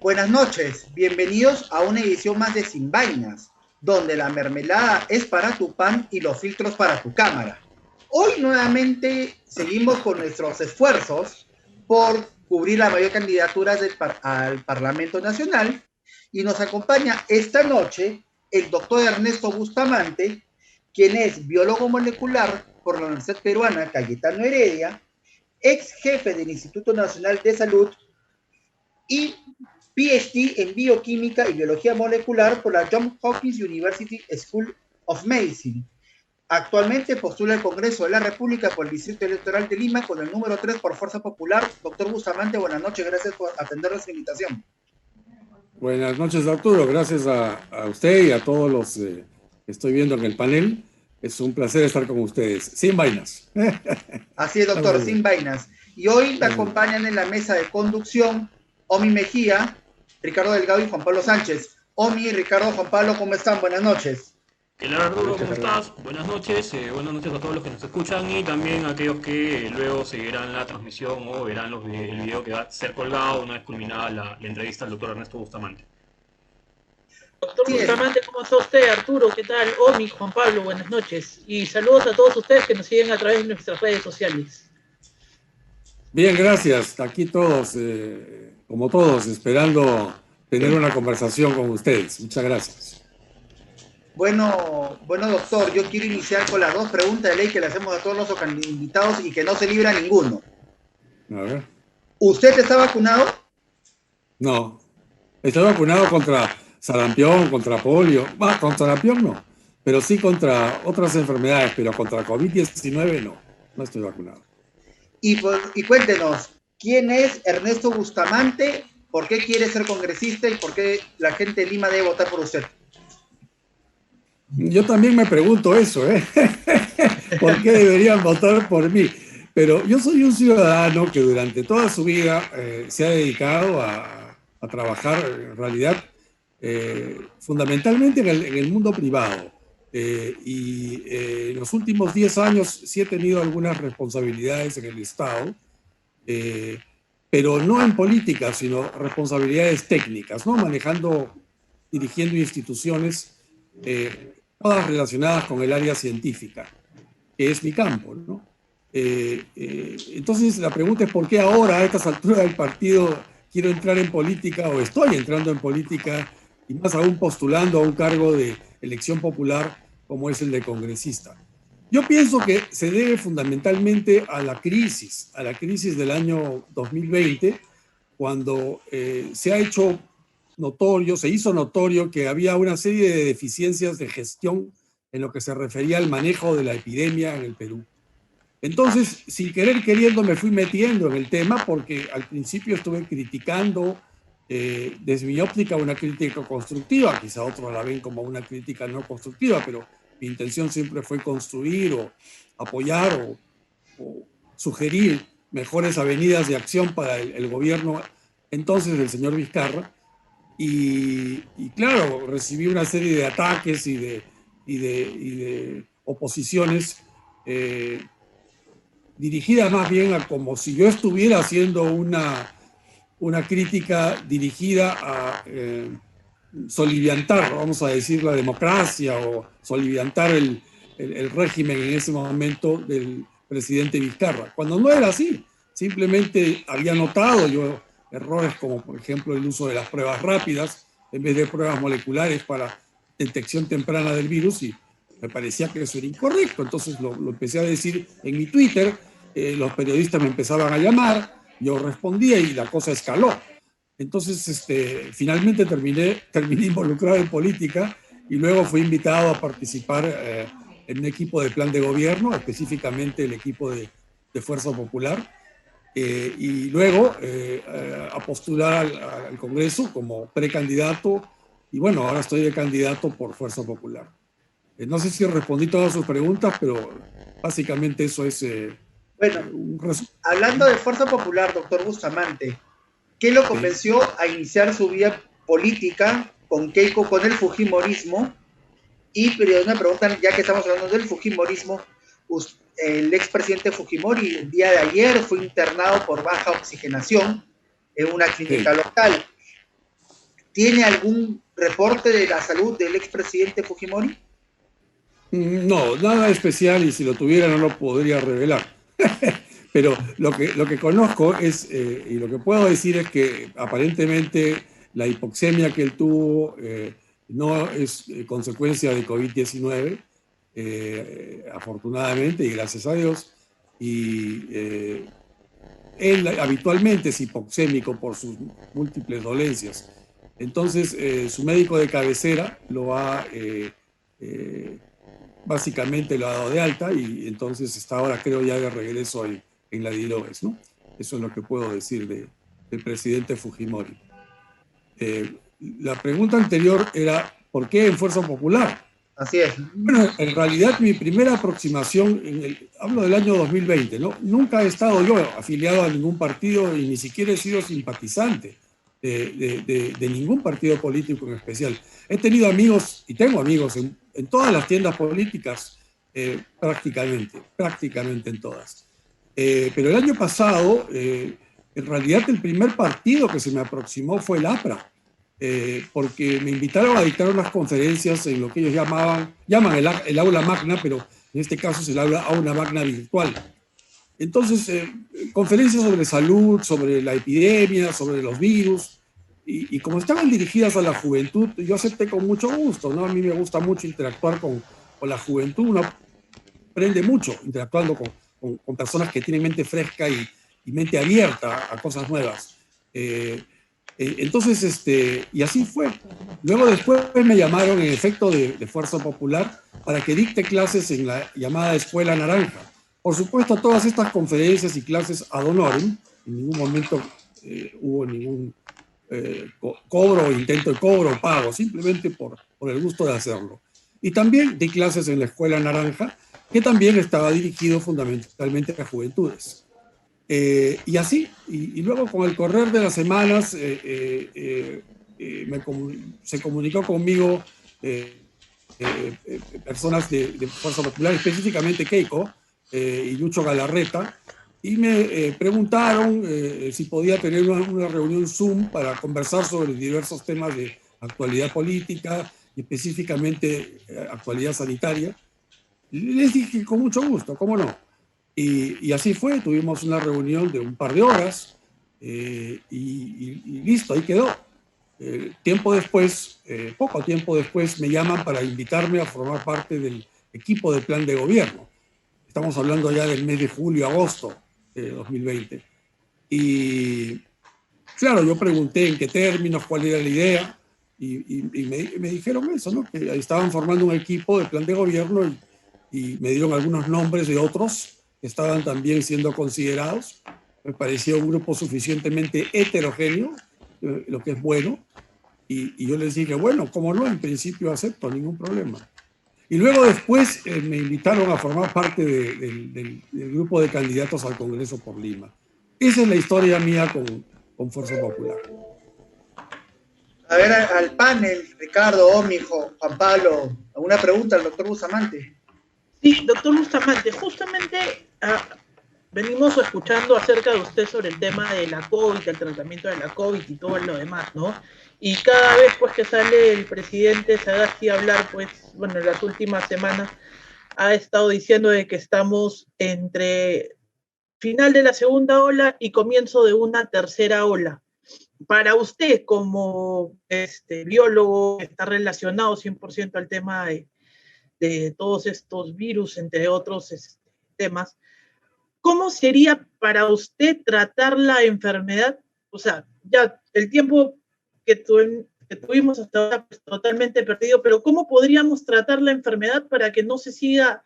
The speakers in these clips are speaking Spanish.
Buenas noches, bienvenidos a una edición más de Sin Vainas, donde la mermelada es para tu pan y los filtros para tu cámara. Hoy nuevamente seguimos con nuestros esfuerzos por cubrir la mayor candidatura al Parlamento Nacional y nos acompaña esta noche el doctor Ernesto Bustamante, quien es biólogo molecular por la Universidad Peruana Cayetano Heredia, ex jefe del Instituto Nacional de Salud y PhD en Bioquímica y Biología Molecular por la Johns Hopkins University School of Medicine. Actualmente postula el Congreso de la República por el Distrito Electoral de Lima con el número 3 por Fuerza Popular. Doctor Bustamante, buenas noches, gracias por atender nuestra invitación. Buenas noches, Arturo. Gracias a usted y a todos los que estoy viendo en el panel. Es un placer estar con ustedes. Sin vainas. Así es, doctor, sin vainas. Y hoy te acompañan en la mesa de conducción Omi Mejía, Ricardo Delgado y Juan Pablo Sánchez. Omi, Ricardo, Juan Pablo, ¿cómo están? Buenas noches. ¿Qué tal, Arturo? ¿Cómo estás? Buenas noches a todos los que nos escuchan y también a aquellos que luego seguirán la transmisión o verán el video que va a ser colgado una vez culminada la entrevista al doctor Ernesto Bustamante. Doctor Bustamante, ¿cómo está usted? Arturo, ¿qué tal? Omi, Juan Pablo, buenas noches. Y saludos a todos ustedes que nos siguen a través de nuestras redes sociales. Bien, gracias. Aquí todos, como todos, esperando tener una conversación con ustedes. Muchas gracias. Bueno, doctor, yo quiero iniciar con las dos preguntas de ley que le hacemos a todos los invitados y que no se libra ninguno. A ver. ¿Usted está vacunado? No. Estoy vacunado contra sarampión, contra polio. Contra sarampión no, pero sí contra otras enfermedades, pero contra COVID-19 no. No estoy vacunado. Y cuéntenos, ¿quién es Ernesto Bustamante? ¿Por qué quiere ser congresista y por qué la gente de Lima debe votar por usted? Yo también me pregunto eso, ¿eh? ¿Por qué deberían votar por mí? Pero yo soy un ciudadano que durante toda su vida se ha dedicado a trabajar, en realidad, fundamentalmente en el mundo privado. En los últimos 10 años sí he tenido algunas responsabilidades en el Estado, pero no en política, sino responsabilidades técnicas, ¿no? Dirigiendo instituciones todas relacionadas con el área científica, que es mi campo, ¿no? Entonces la pregunta es ¿por qué ahora a estas alturas del partido quiero entrar en política o estoy entrando en política y más aún postulando a un cargo de elección popular como es el de congresista? Yo pienso que se debe fundamentalmente a la crisis del año 2020, cuando se hizo notorio que había una serie de deficiencias de gestión en lo que se refería al manejo de la epidemia en el Perú. Entonces, sin querer queriendo, me fui metiendo en el tema porque al principio estuve criticando, desde mi óptica, una crítica constructiva. Quizá otros la ven como una crítica no constructiva, pero mi intención siempre fue construir o apoyar o sugerir mejores avenidas de acción para el gobierno entonces del señor Vizcarra. Y claro, recibí una serie de ataques y de oposiciones dirigidas más bien a como si yo estuviera haciendo una crítica dirigida a soliviantar, vamos a decir, la democracia o soliviantar el régimen en ese momento del presidente Vizcarra, cuando no era así. Simplemente había notado yo errores como, por ejemplo, el uso de las pruebas rápidas en vez de pruebas moleculares para detección temprana del virus, y me parecía que eso era incorrecto. Entonces lo empecé a decir en mi Twitter, los periodistas me empezaban a llamar, yo respondía y la cosa escaló. Entonces, finalmente terminé involucrado en política y luego fui invitado a participar en un equipo de plan de gobierno, específicamente el equipo de Fuerza Popular. Y luego a postular al Congreso como precandidato, y bueno, ahora estoy de candidato por Fuerza Popular. No sé si respondí todas sus preguntas, pero básicamente eso es hablando de Fuerza Popular, doctor Bustamante, ¿qué lo convenció a iniciar su vida política con Keiko, con el Fujimorismo? Pero una pregunta, ya que estamos hablando del Fujimorismo, el expresidente Fujimori el día de ayer fue internado por baja oxigenación en una clínica local. ¿Tiene algún reporte de la salud del expresidente Fujimori? No, nada especial, y si lo tuviera no lo podría revelar. Pero lo que conozco es, y lo que puedo decir es que aparentemente la hipoxemia que él tuvo no es consecuencia de COVID-19, afortunadamente y gracias a Dios. Y él habitualmente es hipoxémico por sus múltiples dolencias. Entonces, su médico de cabecera lo ha, básicamente lo ha dado de alta, y entonces está ahora, creo, ya de regreso en la Diloes, ¿no? Eso es lo que puedo decir del presidente Fujimori. La pregunta anterior era, ¿por qué en Fuerza Popular? Así es. Bueno, en realidad mi primera aproximación, hablo del año 2020, ¿no? Nunca he estado yo afiliado a ningún partido y ni siquiera he sido simpatizante de ningún partido político en especial. He tenido amigos y tengo amigos en todas las tiendas políticas, prácticamente en todas. Pero el año pasado, en realidad el primer partido que se me aproximó fue el APRA. Porque me invitaron a dictar unas conferencias en lo que ellos llaman el aula magna, pero en este caso es el aula magna virtual. Entonces, conferencias sobre salud, sobre la epidemia, sobre los virus, y como estaban dirigidas a la juventud, yo acepté con mucho gusto, ¿no? A mí me gusta mucho interactuar con la juventud, uno aprende mucho interactuando con personas que tienen mente fresca y mente abierta a cosas nuevas. Entonces, y así fue. Luego después me llamaron en efecto de Fuerza Popular para que dicte clases en la llamada Escuela Naranja. Por supuesto, todas estas conferencias y clases ad honorem, en ningún momento hubo ningún cobro, intento de cobro o pago, simplemente por el gusto de hacerlo. Y también di clases en la Escuela Naranja, que también estaba dirigido fundamentalmente a juventudes. Y así, y luego con el correr de las semanas se comunicó conmigo personas de Fuerza Popular, específicamente Keiko y Lucho Galarreta, y me preguntaron si podía tener una reunión Zoom para conversar sobre diversos temas de actualidad política y específicamente actualidad sanitaria. Les dije con mucho gusto, ¿cómo no? Y así fue, tuvimos una reunión de un par de horas y listo, ahí quedó. Poco tiempo después, me llaman para invitarme a formar parte del equipo de plan de gobierno. Estamos hablando ya del mes de julio-agosto de 2020. Y claro, yo pregunté en qué términos, cuál era la idea, y me dijeron eso, ¿no? Que estaban formando un equipo de plan de gobierno y me dieron algunos nombres de otros que estaban también siendo considerados. Me parecía un grupo suficientemente heterogéneo, lo que es bueno, y yo les dije, bueno, cómo no, en principio acepto, ningún problema. Y luego después me invitaron a formar parte del grupo de candidatos al Congreso por Lima. Esa es la historia mía con Fuerza Popular. A ver, al panel, Ricardo, Omijo, Juan Pablo, ¿alguna pregunta al doctor Bustamante? Sí, doctor Bustamante, justamente venimos escuchando acerca de usted sobre el tema de la COVID, el tratamiento de la COVID y todo lo demás, ¿no? Y cada vez pues que sale el presidente Sagasti a hablar, pues, bueno, en las últimas semanas ha estado diciendo de que estamos entre final de la segunda ola y comienzo de una tercera ola. Para usted, como biólogo que está relacionado 100% al tema de todos estos virus, entre otros temas, ¿cómo sería para usted tratar la enfermedad? O sea, ya el tiempo que tuvimos hasta ahora pues, totalmente perdido, pero ¿cómo podríamos tratar la enfermedad para que no se siga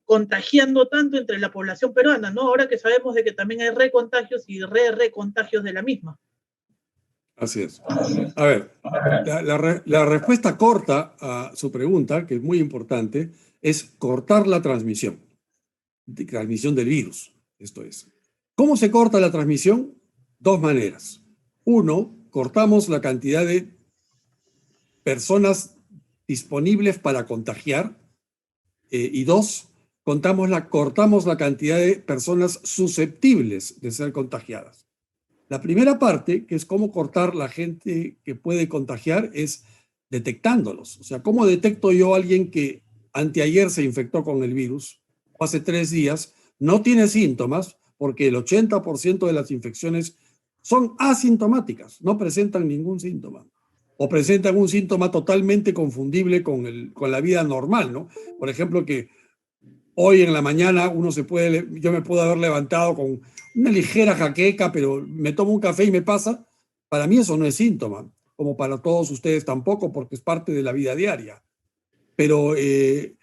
contagiando tanto entre la población peruana, ¿no? Ahora que sabemos de que también hay recontagios y recontagios de la misma. Así es. A ver, la respuesta corta a su pregunta, que es muy importante, es cortar la transmisión del virus. Esto es. ¿Cómo se corta la transmisión? Dos maneras. Uno, cortamos la cantidad de personas disponibles para contagiar. Y dos, cortamos la cantidad de personas susceptibles de ser contagiadas. La primera parte, que es cómo cortar la gente que puede contagiar, es detectándolos. O sea, ¿cómo detecto yo a alguien que anteayer se infectó con el virus, o hace 3 días, no tiene síntomas, porque el 80% de las infecciones son asintomáticas, no presentan ningún síntoma, o presentan un síntoma totalmente confundible con la vida normal, ¿no? Por ejemplo, que hoy en la mañana yo me puedo haber levantado con una ligera jaqueca, pero me tomo un café y me pasa. Para mí eso no es síntoma, como para todos ustedes tampoco, porque es parte de la vida diaria. Pero el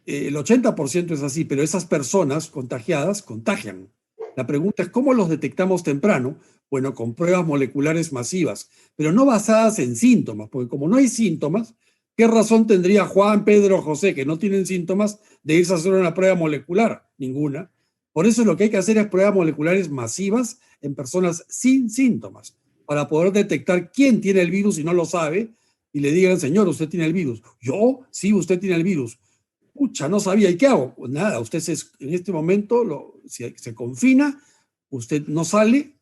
80% es así, pero esas personas contagiadas contagian. La pregunta es cómo los detectamos temprano. Bueno, con pruebas moleculares masivas, pero no basadas en síntomas, porque como no hay síntomas, ¿qué razón tendría Juan, Pedro, José, que no tienen síntomas, de irse a hacer una prueba molecular? Ninguna. Por eso lo que hay que hacer es pruebas moleculares masivas en personas sin síntomas, para poder detectar quién tiene el virus y no lo sabe, y le digan, señor, usted tiene el virus. Yo, sí, usted tiene el virus. Pucha, no sabía, ¿y qué hago? Pues nada, usted en este momento se confina, usted no sale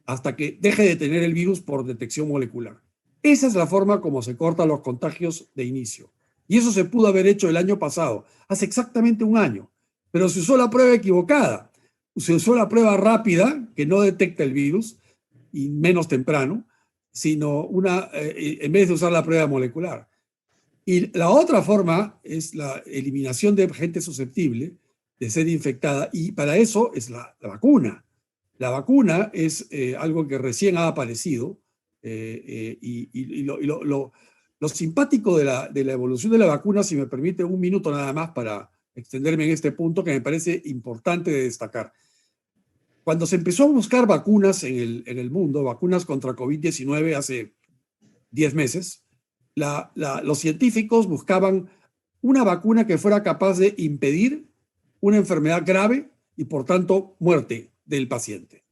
hasta que deje de tener el virus por detección molecular. Esa es la forma como se cortan los contagios de inicio. Y eso se pudo haber hecho el año pasado, hace exactamente un año. Pero se usó la prueba equivocada. Se usó la prueba rápida, que no detecta el virus, y menos temprano, sino en vez de usar la prueba molecular. Y la otra forma es la eliminación de gente susceptible de ser infectada, y para eso es la vacuna. La vacuna es algo que recién ha aparecido, y lo simpático de la evolución de la vacuna, si me permite un minuto nada más para extenderme en este punto que me parece importante de destacar. Cuando se empezó a buscar vacunas en el mundo, vacunas contra COVID-19 hace 10 meses, los científicos buscaban una vacuna que fuera capaz de impedir una enfermedad grave y por tanto muerte del paciente.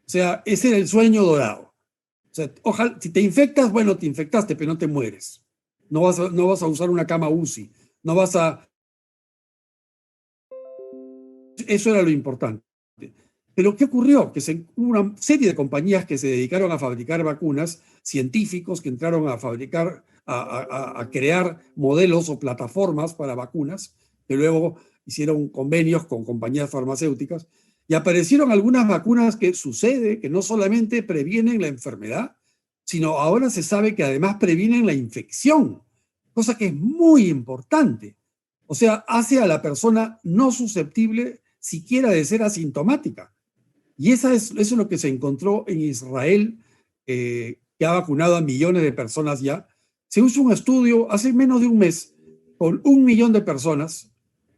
O sea, ese era el sueño dorado. O sea, ojalá, si te infectas, bueno, te infectaste, pero no te mueres. No vas a usar una cama UCI. No vas a... Eso era lo importante. Pero ¿qué ocurrió? Que hubo una serie de compañías que se dedicaron a fabricar vacunas, científicos que entraron a fabricar, a crear modelos o plataformas para vacunas, que luego hicieron convenios con compañías farmacéuticas, y aparecieron algunas vacunas que sucede que no solamente previenen la enfermedad, sino ahora se sabe que además previenen la infección, cosa que es muy importante. O sea, hace a la persona no susceptible siquiera de ser asintomática. Y eso es lo que se encontró en Israel, que ha vacunado a millones de personas ya. Se hizo un estudio hace menos de un mes con 1 millón de personas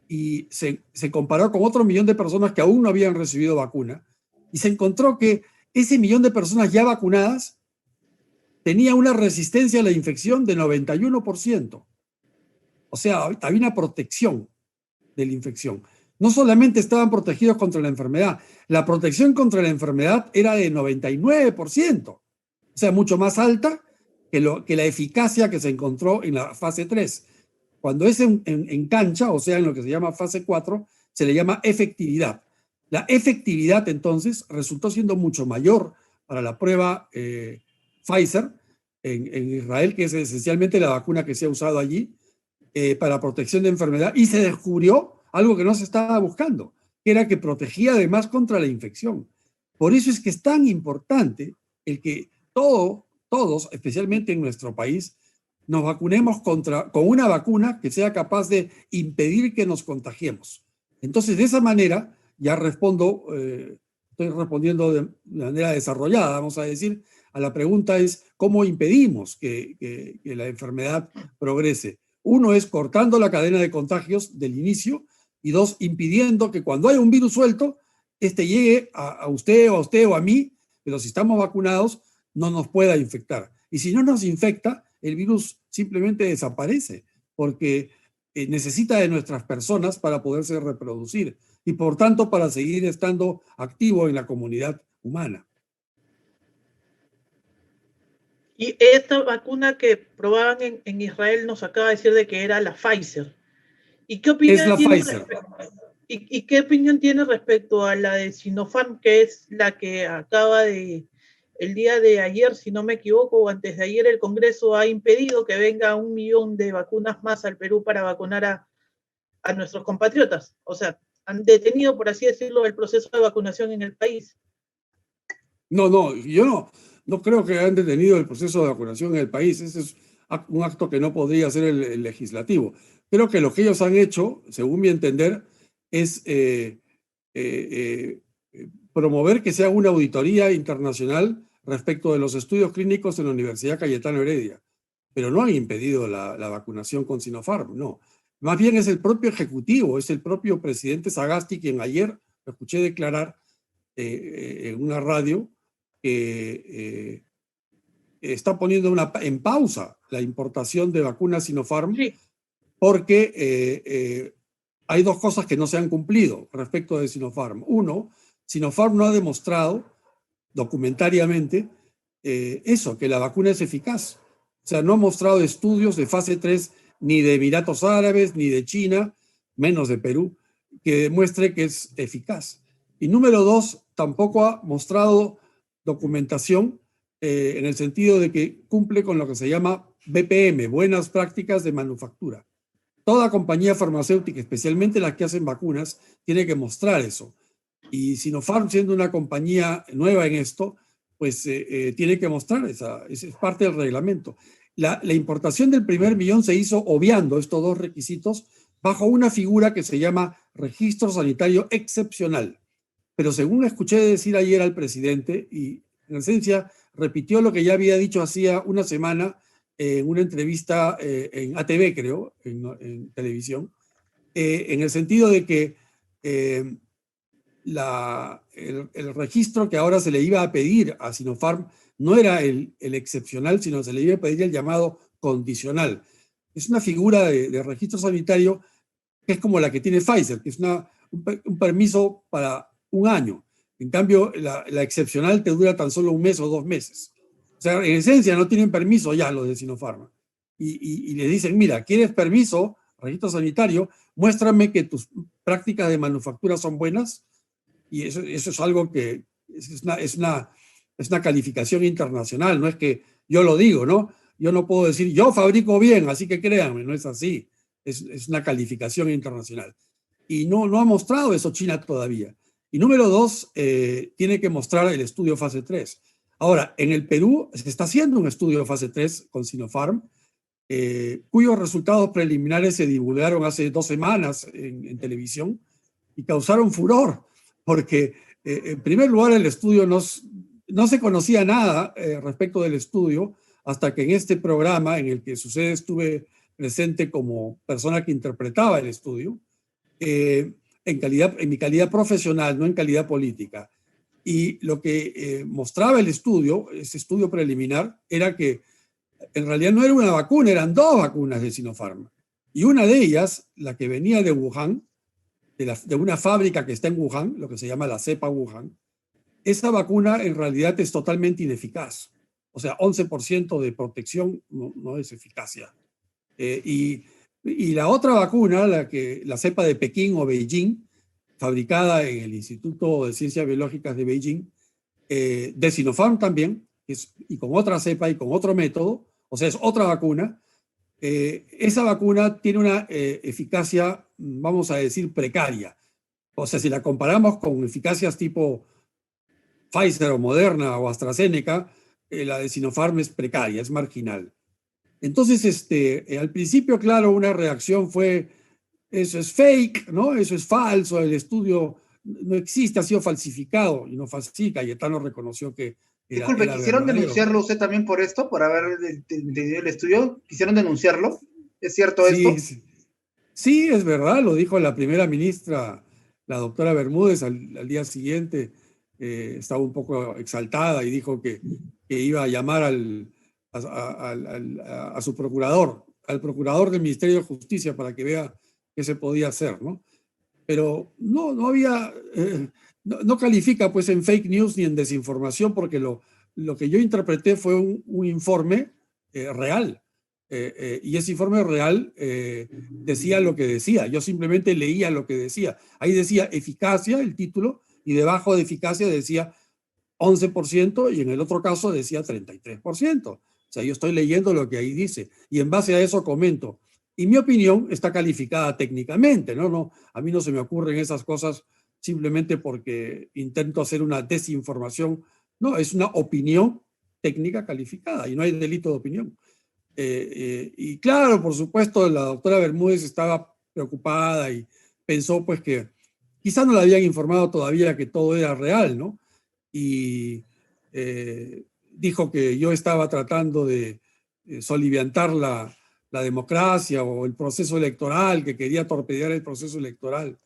y se comparó con otro millón de personas que aún no habían recibido vacuna, y se encontró que ese millón de personas ya vacunadas tenía una resistencia a la infección de 91%. O sea, había una protección de la infección. No solamente estaban protegidos contra la enfermedad, la protección contra la enfermedad era de 99%, o sea, mucho más alta que la eficacia que se encontró en la fase 3. Cuando es en cancha, o sea, en lo que se llama fase 4, se le llama efectividad. La efectividad, entonces, resultó siendo mucho mayor para la prueba Pfizer en Israel, que es esencialmente la vacuna que se ha usado allí para protección de enfermedad, y se descubrió algo que no se estaba buscando, que era que protegía además contra la infección. Por eso es que es tan importante el que todos, especialmente en nuestro país, nos vacunemos con una vacuna que sea capaz de impedir que nos contagiemos. Entonces, de esa manera, ya estoy respondiendo de manera desarrollada, vamos a decir, a la pregunta es, ¿cómo impedimos que la enfermedad progrese? Uno es cortando la cadena de contagios del inicio, y dos, impidiendo que cuando hay un virus suelto, llegue a usted o a mí, pero si estamos vacunados, no nos pueda infectar. Y si no nos infecta, el virus simplemente desaparece, porque necesita de nuestras personas para poderse reproducir y por tanto para seguir estando activo en la comunidad humana. Y esta vacuna que probaban en Israel nos acaba de decir de que era la Pfizer. ¿Y qué opinión es la tiene Pfizer. ¿Y qué opinión tiene respecto a la de Sinopharm, que es la que acaba de el día de ayer, si no me equivoco, o antes de ayer, el Congreso ha impedido que venga 1 millón de vacunas más al Perú para vacunar a nuestros compatriotas. O sea, han detenido, por así decirlo, el proceso de vacunación en el país. No, yo no creo que hayan detenido el proceso de vacunación en el país. Ese es un acto que no podría hacer el legislativo. Creo que lo que ellos han hecho, según mi entender, es promover que se haga una auditoría internacional respecto de los estudios clínicos en la Universidad Cayetano Heredia. Pero no han impedido la vacunación con Sinopharm, no. Más bien es el propio Ejecutivo, es el propio presidente Sagasti quien ayer lo escuché declarar en una radio que está poniendo en pausa la importación de vacunas Sinopharm, sí, porque hay dos cosas que no se han cumplido respecto de Sinopharm. Uno, Sinopharm no ha demostrado documentariamente eso, que la vacuna es eficaz. O sea, no ha mostrado estudios de fase 3 ni de Emiratos Árabes, ni de China, menos de Perú, que demuestre que es eficaz. Y número dos, tampoco ha mostrado documentación en el sentido de que cumple con lo que se llama BPM, buenas prácticas de manufactura. Toda compañía farmacéutica, especialmente las que hacen vacunas, tiene que mostrar eso. Y Sinopharm, siendo una compañía nueva en esto, pues tiene que mostrar esa es parte del reglamento. La importación del 1 millón se hizo obviando estos dos requisitos bajo una figura que se llama registro sanitario excepcional. Pero según escuché decir ayer al presidente, y en esencia repitió lo que ya había dicho hacía una semana en una entrevista en ATV, creo, en televisión, en el sentido de que el registro que ahora se le iba a pedir a Sinopharm no era el excepcional, sino se le iba a pedir el llamado condicional. Es una figura de registro sanitario que es como la que tiene Pfizer, que es un permiso para 1 año. En cambio, la excepcional te dura tan solo 1 mes o 2 meses. O sea, en esencia no tienen permiso ya los de Sinopharm. Y le dicen, mira, ¿quieres permiso, registro sanitario? Muéstrame que tus prácticas de manufactura son buenas. Y eso es algo que es una calificación internacional. No es que yo lo digo, ¿no? Yo no puedo decir, yo fabrico bien, así que créanme, no es así. Es una calificación internacional. Y no ha mostrado eso China todavía. Y número dos, tiene que mostrar el estudio fase 3. Ahora, en el Perú se está haciendo un estudio de fase 3 con Sinopharm, cuyos resultados preliminares se divulgaron hace 2 semanas en televisión y causaron furor, porque en primer lugar el estudio no se conocía nada respecto del estudio hasta que en este programa en el que sucede estuve presente como persona que interpretaba el estudio, en mi calidad profesional, no en calidad política. Y lo que mostraba el estudio, ese estudio preliminar, era que en realidad no era una vacuna, eran 2 vacunas de Sinopharm. Y una de ellas, la que venía de Wuhan, de una fábrica que está en Wuhan, lo que se llama la cepa Wuhan, esa vacuna en realidad es totalmente ineficaz. O sea, 11% de protección no es eficacia. Y la otra vacuna, la cepa de Pekín o Beijing, fabricada en el Instituto de Ciencias Biológicas de Beijing, de Sinopharm también, y con otra cepa y con otro método, o sea, es otra vacuna. Esa vacuna tiene una eficacia, vamos a decir, precaria. O sea, si la comparamos con eficacias tipo Pfizer o Moderna o AstraZeneca, la de Sinopharm es precaria, es marginal. Entonces, al principio, claro, una reacción fue, eso es fake, ¿no? Eso es falso, el estudio no existe, ha sido falsificado. Y no fue así, Cayetano reconoció que Disculpe, ¿quisieron denunciarlo usted también por esto, por haber entendido el estudio? ¿Quisieron denunciarlo? ¿Es cierto esto? Sí, es verdad, lo dijo la primera ministra, la doctora Bermúdez, al día siguiente. Estaba un poco exaltada y dijo que iba a llamar a su procurador, al procurador del Ministerio de Justicia para que vea qué se podía hacer, ¿no? Pero no había, no califica pues en fake news ni en desinformación, porque lo que yo interpreté fue un informe real, y ese informe real decía lo que decía. Yo simplemente leía lo que decía. Ahí decía eficacia, el título, y debajo de eficacia decía 11% y en el otro caso decía 33%. O sea, yo estoy leyendo lo que ahí dice y en base a eso comento. Y mi opinión está calificada técnicamente, ¿no? No, a mí no se me ocurren esas cosas simplemente porque intento hacer una desinformación. No, es una opinión técnica calificada y no hay delito de opinión. Y claro, por supuesto, la doctora Bermúdez estaba preocupada y pensó pues que quizás no le habían informado todavía que todo era real, ¿no? Y dijo que yo estaba tratando de soliviantar la democracia o el proceso electoral, que quería torpedear el proceso electoral.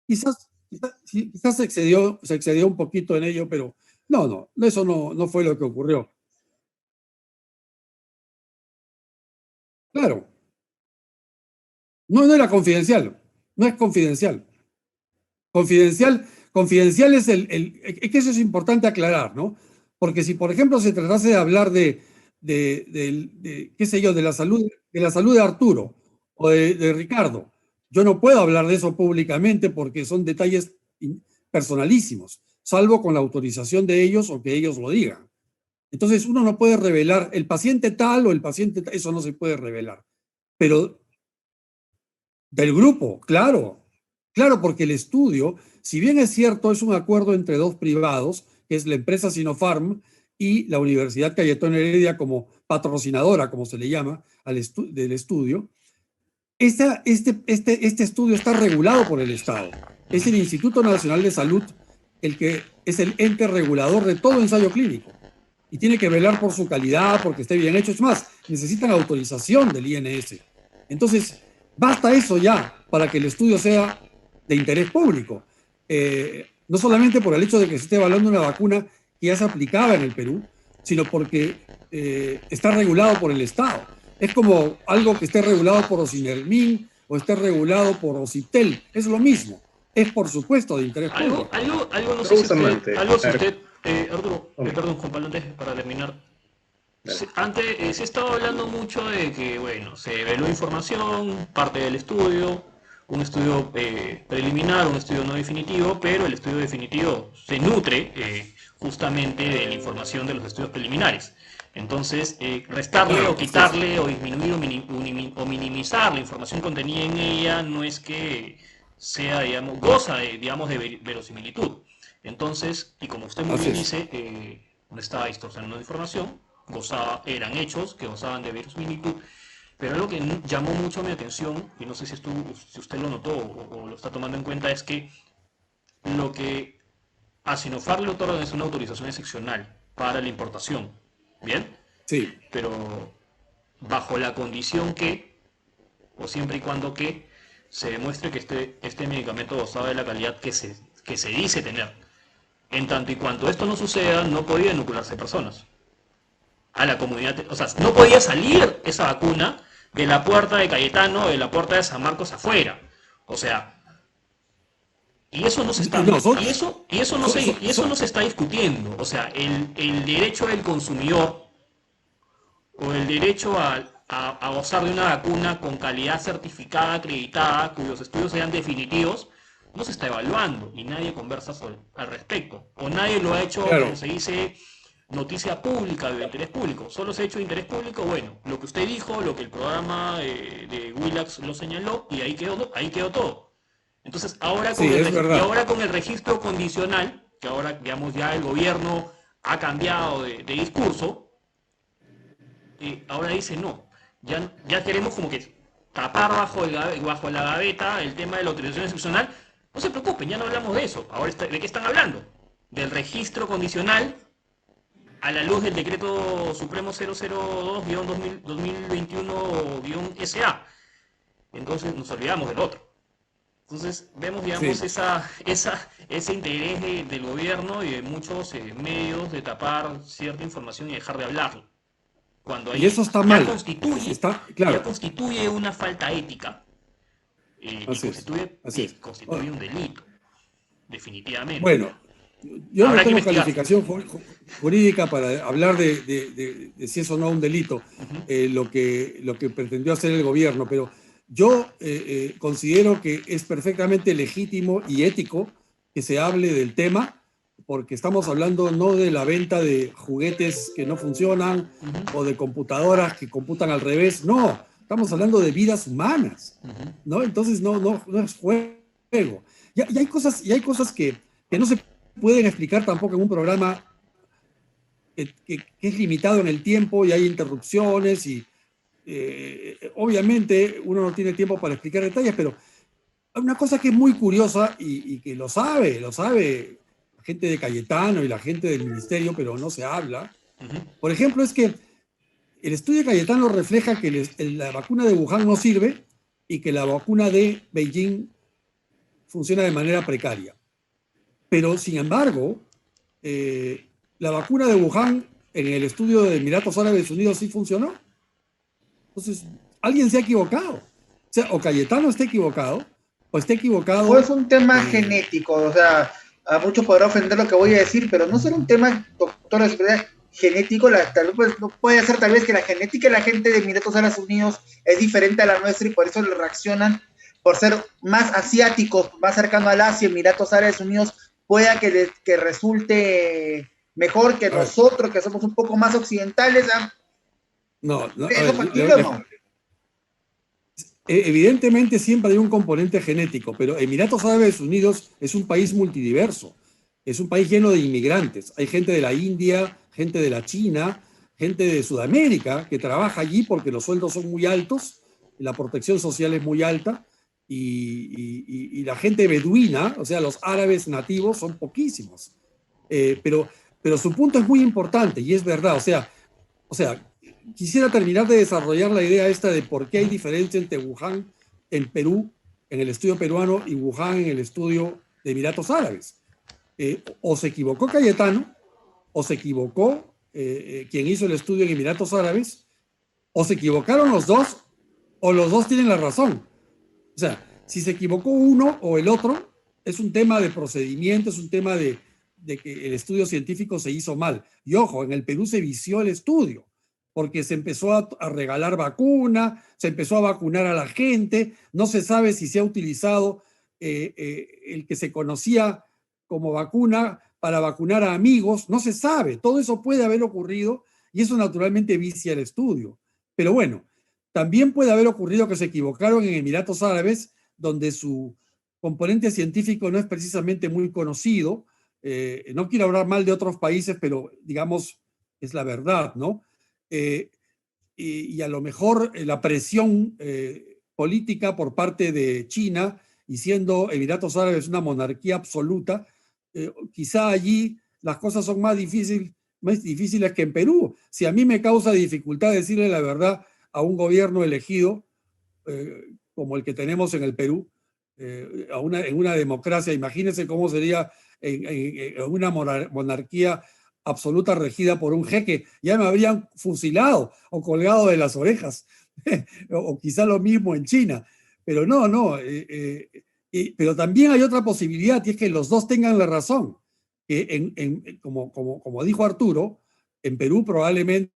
Quizás se excedió un poquito en ello, pero no, eso no fue lo que ocurrió. Claro, no era confidencial, no es confidencial. Confidencial es es que eso es importante aclarar, ¿no? Porque si, por ejemplo, se tratase de hablar qué sé yo, de la salud de Arturo o de Ricardo, yo no puedo hablar de eso públicamente porque son detalles personalísimos, salvo con la autorización de ellos o que ellos lo digan. Entonces, uno no puede revelar el paciente tal o el paciente tal, eso no se puede revelar. Pero del grupo, claro, porque el estudio, si bien es cierto, es un acuerdo entre dos privados, que es la empresa Sinopharm y la Universidad Cayetano Heredia como patrocinadora, como se le llama, del estudio, este estudio está regulado por el Estado. Es el Instituto Nacional de Salud el que es el ente regulador de todo ensayo clínico. Y tiene que velar por su calidad, porque esté bien hecho. Es más, necesitan autorización del INS. Entonces, basta eso ya para que el estudio sea de interés público. No solamente por el hecho de que se esté evaluando una vacuna que ya se aplicaba en el Perú, sino porque está regulado por el Estado. Es como algo que esté regulado por Osinermin o esté regulado por Ocitel. Es lo mismo. Es, por supuesto, de interés público. Algo no sé si usted... Arturo, perdón, Juan Pablo, antes para terminar. Antes se estaba hablando mucho de que, bueno, se veló información, parte del estudio, un estudio preliminar, un estudio no definitivo, pero el estudio definitivo se nutre justamente de la información de los estudios preliminares. Entonces, restarle o quitarle o disminuir o minimizar la información contenida en ella no es que sea, digamos, goza de, digamos, de verosimilitud. Entonces, y como usted muy bien dice, no estaba distorsionando la información, eran hechos que gozaban de verosimilitud, pero algo que llamó mucho mi atención, y no sé si usted lo notó o lo está tomando en cuenta, es que lo que a Sinopharm le otorgan es una autorización excepcional para la importación, ¿bien? Sí. Pero bajo la condición que, o siempre y cuando que, se demuestre que este medicamento gozaba de la calidad que se dice tener. En tanto y cuanto esto no suceda, no podía inocularse personas a la comunidad, o sea, no podía salir esa vacuna de la puerta de Cayetano o de la puerta de San Marcos afuera. O sea, y eso no se está y eso no se está discutiendo. O sea, el derecho del consumidor o el derecho a gozar de una vacuna con calidad certificada, acreditada, cuyos estudios sean definitivos, no se está evaluando y nadie conversa al respecto. O nadie lo ha hecho, claro, como se dice, noticia pública, de interés público. Solo se ha hecho de interés público, bueno, lo que usted dijo, lo que el programa de Willax lo señaló, y ahí quedó todo. Entonces, ahora con el registro condicional, que ahora, digamos, ya el gobierno ha cambiado de discurso, ahora dice no, ya queremos como que tapar bajo la gaveta el tema de la autorización excepcional. No se preocupen, ya no hablamos de eso. Ahora, ¿de qué están hablando? Del registro condicional a la luz del decreto supremo 002-2021-SA. Entonces nos olvidamos del otro. Entonces vemos, digamos, sí, ese interés del gobierno y de muchos medios de tapar cierta información y dejar de hablarlo. Cuando ahí y eso está mal. Ya constituye una falta ética. Constituye un delito, definitivamente. Bueno, yo no tengo calificación jurídica para hablar de si eso no es un delito, lo que pretendió hacer el gobierno, pero yo considero que es perfectamente legítimo y ético que se hable del tema, porque estamos hablando no de la venta de juguetes que no funcionan o de computadoras que computan al revés, no, estamos hablando de vidas humanas, ¿no? Entonces no es juego. Y hay cosas que no se pueden explicar tampoco en un programa que es limitado en el tiempo y hay interrupciones y obviamente uno no tiene tiempo para explicar detalles, pero una cosa que es muy curiosa y que lo sabe la gente de Cayetano y la gente del ministerio, pero no se habla, por ejemplo, es que el estudio de Cayetano refleja que la vacuna de Wuhan no sirve y que la vacuna de Beijing funciona de manera precaria. Pero, sin embargo, la vacuna de Wuhan en el estudio de Emiratos Árabes Unidos sí funcionó. Entonces, alguien se ha equivocado. O sea, o Cayetano está equivocado, o está equivocado. O es un tema genético, o sea, a muchos podrá ofender lo que voy a decir, pero no será un tema, doctora, genético, puede ser tal vez que la genética de la gente de Emiratos Árabes Unidos es diferente a la nuestra y por eso le reaccionan, por ser más asiáticos, más cercano al Asia, Emiratos Árabes Unidos, pueda que resulte mejor que nosotros, que somos un poco más occidentales. No, ¿Es factible o no? Evidentemente siempre hay un componente genético, pero Emiratos Árabes Unidos es un país multidiverso, es un país lleno de inmigrantes. Hay gente de la India, gente de la China, gente de Sudamérica que trabaja allí porque los sueldos son muy altos, la protección social es muy alta y la gente beduina, o sea, los árabes nativos son poquísimos. Pero su punto es muy importante y es verdad, o sea, quisiera terminar de desarrollar la idea esta de por qué hay diferencia entre Wuhan en Perú, en el estudio peruano, y Wuhan en el estudio de Emiratos Árabes. O se equivocó Cayetano, o se equivocó quien hizo el estudio en Emiratos Árabes, o se equivocaron los dos, o los dos tienen la razón. O sea, si se equivocó uno o el otro, es un tema de procedimiento, es un tema de que el estudio científico se hizo mal. Y ojo, en el Perú se vició el estudio, porque se empezó a regalar vacuna, se empezó a vacunar a la gente, no se sabe si se ha utilizado el que se conocía como vacuna para vacunar a amigos, no se sabe, todo eso puede haber ocurrido y eso naturalmente vicia el estudio. Pero bueno, también puede haber ocurrido que se equivocaron en Emiratos Árabes, donde su componente científico no es precisamente muy conocido. No quiero hablar mal de otros países, pero digamos, es la verdad, ¿no? Y a lo mejor la presión política por parte de China, y siendo Emiratos Árabes una monarquía absoluta, quizá allí las cosas son más difíciles que en Perú. Si a mí me causa dificultad decirle la verdad a un gobierno elegido como el que tenemos en el Perú, en una democracia, imagínense cómo sería en una monarquía absoluta regida por un jeque, ya me habrían fusilado o colgado de las orejas, o quizá lo mismo en China, pero no, pero también hay otra posibilidad y es que los dos tengan la razón, que como dijo Arturo, en Perú probablemente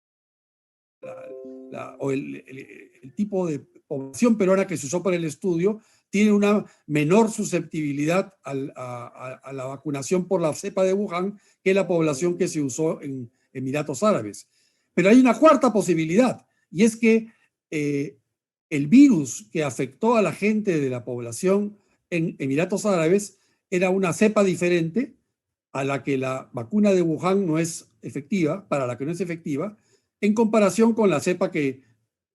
el tipo de población peruana que se usó para el estudio tiene una menor susceptibilidad a la vacunación por la cepa de Wuhan que la población que se usó en Emiratos Árabes. Pero hay una cuarta posibilidad, y es que el virus que afectó a la gente de la población en Emiratos Árabes era una cepa diferente a la que la vacuna de Wuhan no es efectiva, para la que no es efectiva, en comparación con la cepa que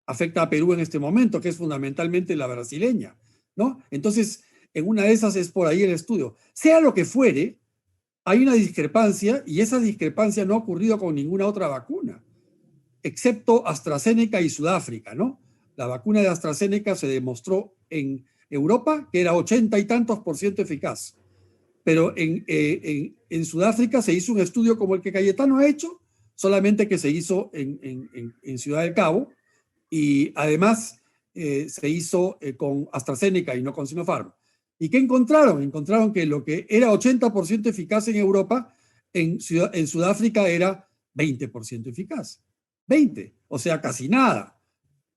afecta a Perú en este momento, que es fundamentalmente la brasileña, ¿no? Entonces, en una de esas es por ahí el estudio. Sea lo que fuere, hay una discrepancia y esa discrepancia no ha ocurrido con ninguna otra vacuna, excepto AstraZeneca y Sudáfrica, ¿no? La vacuna de AstraZeneca se demostró en Europa que era 80 y tantos % eficaz, pero en Sudáfrica se hizo un estudio como el que Cayetano ha hecho, solamente que se hizo en Ciudad del Cabo, y además se hizo con AstraZeneca y no con Sinopharm. ¿Y qué encontraron? Encontraron que lo que era 80% eficaz en Europa, en Sudáfrica era 20% eficaz. 20, o sea, casi nada.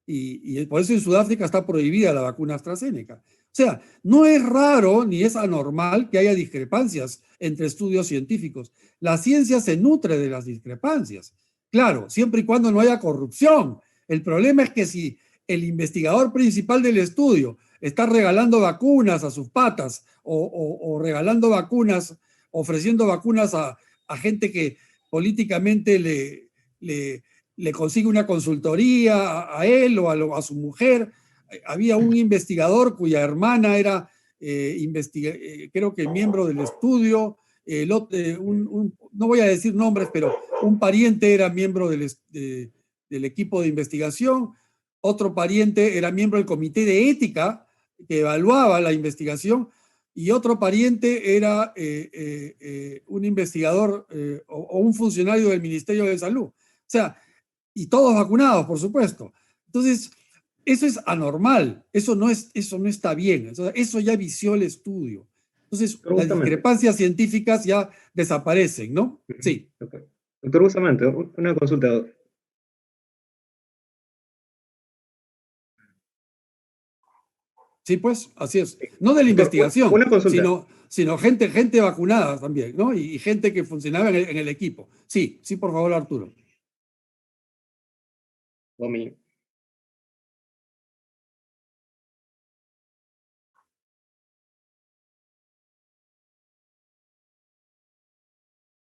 Y por eso en Sudáfrica está prohibida la vacuna AstraZeneca. O sea, no es raro ni es anormal que haya discrepancias entre estudios científicos. La ciencia se nutre de las discrepancias. Claro, siempre y cuando no haya corrupción. El problema es que si el investigador principal del estudio está regalando vacunas a sus patas o regalando vacunas, ofreciendo vacunas a gente que políticamente le consigue una consultoría a él o a su mujer. Había un investigador cuya hermana era, creo que miembro del estudio, no voy a decir nombres, pero un pariente era miembro del equipo de investigación, otro pariente era miembro del comité de ética que evaluaba la investigación, y otro pariente era un investigador o un funcionario del Ministerio de Salud. O sea, y todos vacunados, por supuesto. Entonces, eso es anormal, eso no está bien, eso ya vició el estudio. Entonces, las discrepancias científicas ya desaparecen, ¿no? Sí. Doctor Bustamante, una consulta. Sí, pues, así es. No de la investigación, sino gente vacunada también, ¿no? Y gente que funcionaba en el equipo. Sí, por favor, Arturo. Omi.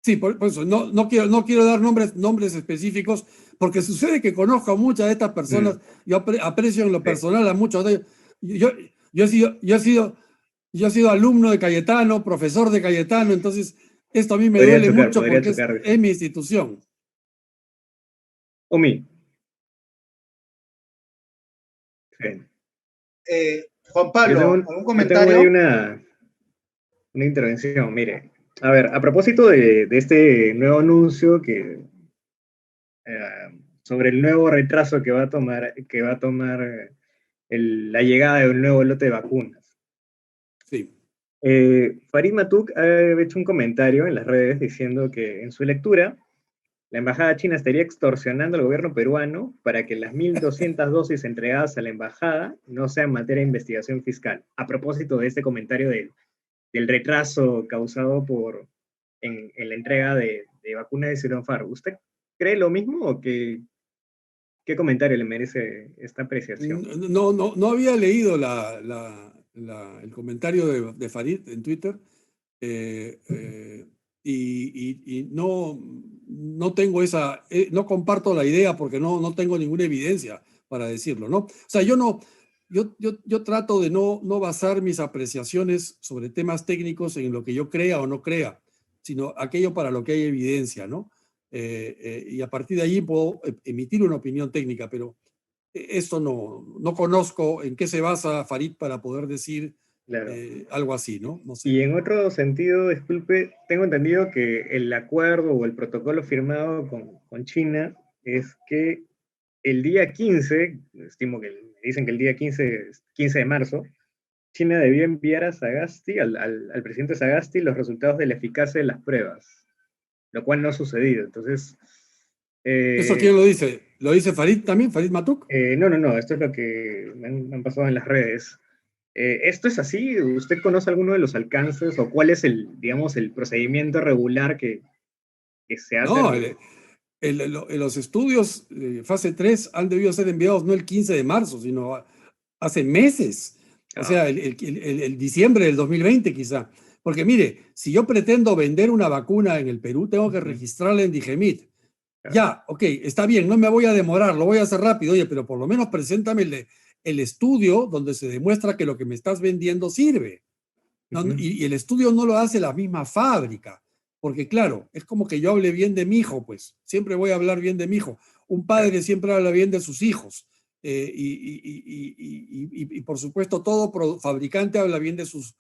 Sí, por eso no quiero dar nombres específicos, porque sucede que conozco a muchas de estas personas, yo aprecio en lo personal a muchos de ellos. Yo he sido alumno de Cayetano, profesor de Cayetano, entonces esto a mí me duele mucho porque es mi institución. Omi. Juan Pablo, ¿algún comentario? Tengo ahí una intervención, mire. A ver, a propósito de este nuevo anuncio sobre el nuevo retraso que va a tomar la llegada de un nuevo lote de vacunas. Sí. Farid Matuk ha hecho un comentario en las redes diciendo que en su lectura la embajada china estaría extorsionando al gobierno peruano para que las 1.200 dosis entregadas a la embajada no sean materia de investigación fiscal. A propósito de este comentario del retraso causado en la entrega de vacunas de Sinopharm, ¿usted cree lo mismo o qué comentario le merece esta apreciación? No había leído el comentario de Farid en Twitter y no tengo no comparto la idea porque no tengo ninguna evidencia para decirlo, ¿no? O sea, yo trato de no basar mis apreciaciones sobre temas técnicos en lo que yo crea o no crea, sino aquello para lo que hay evidencia, ¿no? Y a partir de allí puedo emitir una opinión técnica, pero esto no conozco en qué se basa Farid para poder decir algo así, ¿no? No sé. Y en otro sentido, disculpe, tengo entendido que el acuerdo o el protocolo firmado con China es que el día 15, estimo que dicen que el día 15 de marzo, China debió enviar a Sagasti, al presidente Sagasti, los resultados de la eficacia de las pruebas, lo cual no ha sucedido. Entonces... ¿Eso quién lo dice? ¿Lo dice Farid también? ¿Farid Matuk? No, esto es lo que me han pasado en las redes. ¿Esto es así? ¿Usted conoce alguno de los alcances o cuál es el procedimiento regular que se hace? No, los estudios fase 3 han debido ser enviados no el 15 de marzo, sino hace meses. O sea, el diciembre del 2020 quizá. Porque mire, si yo pretendo vender una vacuna en el Perú, tengo que registrarla en Digemit. Ya, ok, está bien, no me voy a demorar, lo voy a hacer rápido. Oye, pero por lo menos preséntame el estudio donde se demuestra que lo que me estás vendiendo sirve. Y el estudio no lo hace la misma fábrica. Porque claro, es como que yo hable bien de mi hijo, pues. Siempre voy a hablar bien de mi hijo. Un padre siempre habla bien de sus hijos. Y por supuesto, todo fabricante habla bien de sus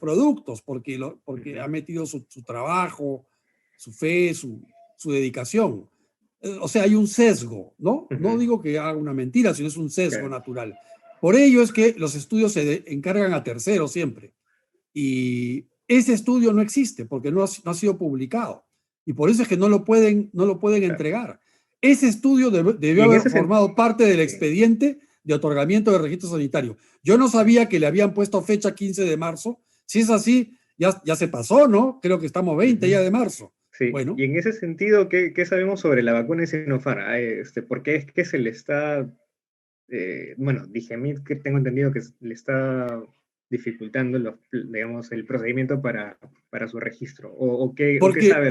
productos, porque ha metido su trabajo, su fe, su dedicación. O sea, hay un sesgo, ¿no? No digo que haga una mentira, sino es un sesgo natural. Por ello es que los estudios se encargan a terceros siempre. Y ese estudio no existe porque no ha sido publicado. Y por eso es que no lo pueden entregar. Ese estudio debió haber formado parte del expediente de otorgamiento de registro sanitario. Yo no sabía que le habían puesto fecha 15 de marzo. Si es así, ya se pasó, ¿no? Creo que estamos 20 ya de marzo. Sí, bueno. Y en ese sentido, ¿qué sabemos sobre la vacuna de Sinopharm? ¿Por qué es que se le está, bueno, Digemit, que tengo entendido que le está dificultando, digamos, el procedimiento para su registro? ¿O qué sabe?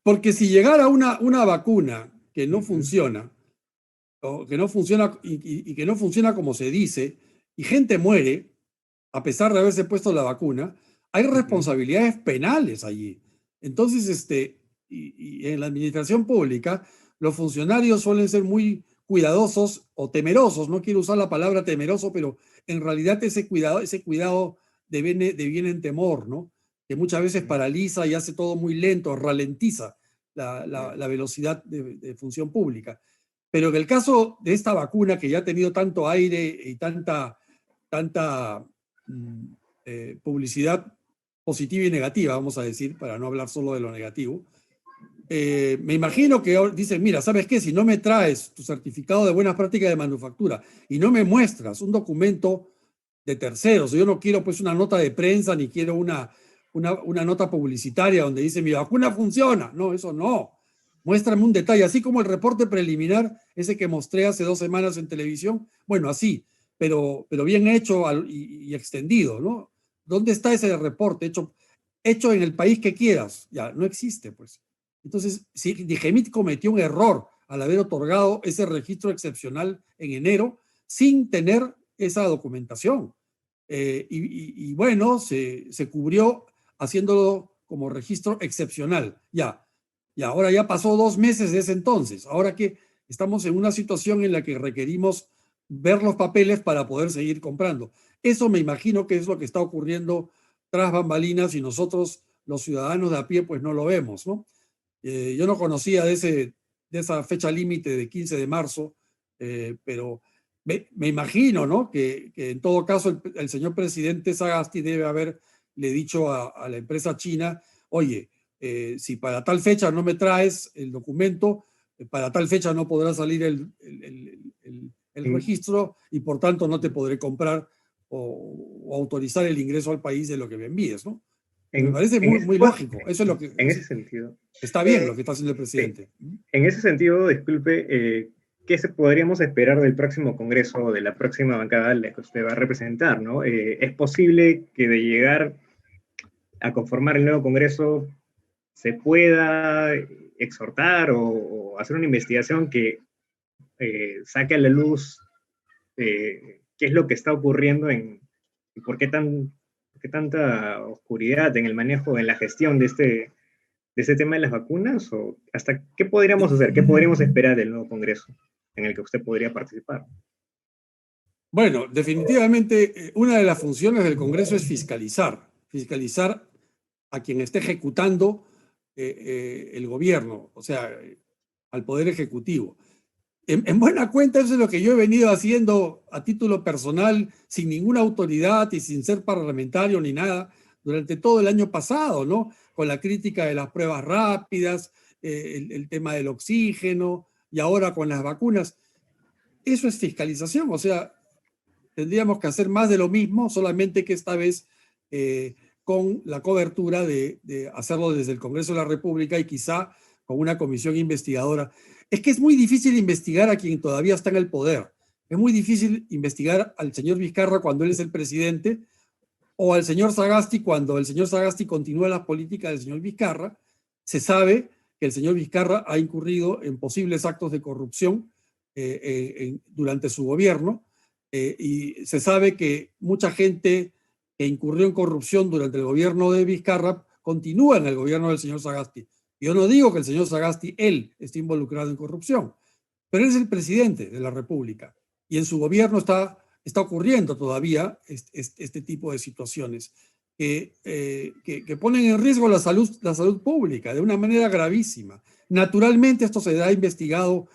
Porque si llegara una vacuna que no funciona, o que no funciona y que no funciona como se dice, y gente muere, a pesar de haberse puesto la vacuna, hay responsabilidades penales allí. Entonces, y en la administración pública, los funcionarios suelen ser muy cuidadosos o temerosos, no quiero usar la palabra temeroso, pero en realidad ese cuidado deviene en temor, ¿no? Que muchas veces paraliza y hace todo muy lento, ralentiza la velocidad de función pública. Pero en el caso de esta vacuna, que ya ha tenido tanto aire y tanta publicidad positiva y negativa, vamos a decir, para no hablar solo de lo negativo, me imagino que dicen, mira, ¿sabes qué? Si no me traes tu certificado de buenas prácticas de manufactura y no me muestras un documento de terceros, yo no quiero pues una nota de prensa ni quiero una nota publicitaria donde dice mi vacuna funciona. No, eso no. Muéstrame un detalle, así como el reporte preliminar, ese que mostré hace 2 semanas en televisión. Bueno, así, pero bien hecho y extendido, ¿no? ¿Dónde está ese reporte hecho en el país que quieras? Ya, no existe, pues. Entonces, si Digemit cometió un error al haber otorgado ese registro excepcional en enero sin tener esa documentación. Y bueno, se cubrió haciéndolo como registro excepcional. Ya. Y ahora ya pasó 2 meses de ese entonces. Ahora que estamos en una situación en la que requerimos ver los papeles para poder seguir comprando. Eso me imagino que es lo que está ocurriendo tras bambalinas y nosotros, los ciudadanos de a pie, pues no lo vemos, ¿no? Yo no conocía de esa fecha límite de 15 de marzo, pero me imagino, ¿no? Que en todo caso el señor presidente Sagasti debe haberle dicho a la empresa china, oye, si para tal fecha no me traes el documento, para tal fecha no podrá salir el registro y por tanto no te podré comprar o autorizar el ingreso al país de lo que me envíes, ¿no? Me parece muy lógico. Eso es lo que... En ese sentido. Está bien lo que está haciendo el presidente. En ese sentido, disculpe, ¿qué podríamos esperar del próximo Congreso o de la próxima bancada a la que usted va a representar, ¿no? ¿Es posible que de llegar a conformar el nuevo Congreso se pueda exhortar o hacer una investigación que saque a la luz qué es lo que está ocurriendo y por qué tanta oscuridad en el manejo, en la gestión de este tema de las vacunas? ¿O hasta qué podríamos hacer? ¿Qué podríamos esperar del nuevo Congreso en el que usted podría participar? Bueno, definitivamente una de las funciones del Congreso es fiscalizar a quien esté ejecutando el gobierno, o sea, al Poder Ejecutivo. En buena cuenta, eso es lo que yo he venido haciendo a título personal, sin ninguna autoridad y sin ser parlamentario ni nada, durante todo el año pasado, ¿no? Con la crítica de las pruebas rápidas, el tema del oxígeno y ahora con las vacunas. Eso es fiscalización, o sea, tendríamos que hacer más de lo mismo, solamente que esta vez con la cobertura de hacerlo desde el Congreso de la República y quizá con una comisión investigadora. Es que es muy difícil investigar a quien todavía está en el poder. Es muy difícil investigar al señor Vizcarra cuando él es el presidente o al señor Sagasti cuando el señor Sagasti continúa las políticas del señor Vizcarra. Se sabe que el señor Vizcarra ha incurrido en posibles actos de corrupción durante su gobierno y se sabe que mucha gente que incurrió en corrupción durante el gobierno de Vizcarra continúa en el gobierno del señor Sagasti. Yo no digo que el señor Sagasti, él, esté involucrado en corrupción, pero él es el presidente de la República y en su gobierno está ocurriendo todavía este tipo de situaciones que ponen en riesgo la salud pública de una manera gravísima. Naturalmente esto será investigado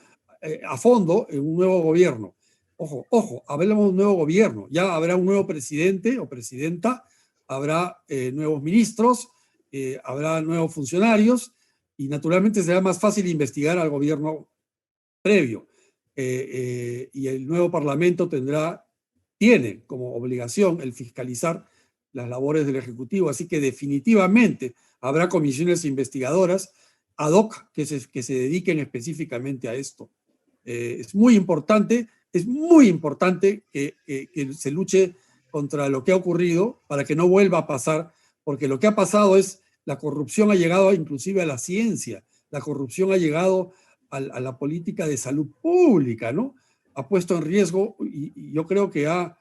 a fondo en un nuevo gobierno. Ojo, hablamos de un nuevo gobierno, ya habrá un nuevo presidente o presidenta, habrá nuevos ministros, habrá nuevos funcionarios, y naturalmente será más fácil investigar al gobierno previo. y el nuevo Parlamento tiene como obligación el fiscalizar las labores del Ejecutivo, así que definitivamente habrá comisiones investigadoras ad hoc que se dediquen específicamente a esto. Es muy importante que se luche contra lo que ha ocurrido para que no vuelva a pasar, porque lo que ha pasado es la corrupción ha llegado inclusive a la ciencia, la corrupción ha llegado a la política de salud pública, ¿no? Ha puesto en riesgo y yo creo que ha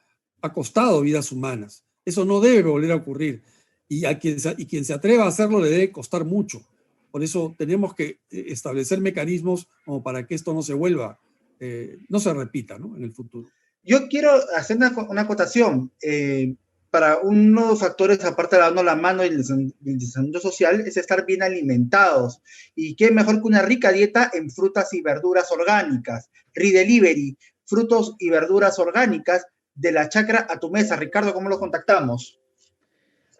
costado vidas humanas. Eso no debe volver a ocurrir y quien se atreva a hacerlo le debe costar mucho. Por eso tenemos que establecer mecanismos como para que esto no se vuelva, no se repita, ¿no? En el futuro. Yo quiero hacer una acotación. Para unos factores, aparte de darnos la mano y el desarrollo social, es estar bien alimentados. Y qué mejor que una rica dieta en frutas y verduras orgánicas. Ridelivery, frutos y verduras orgánicas, de la chacra a tu mesa. Ricardo, ¿cómo lo contactamos?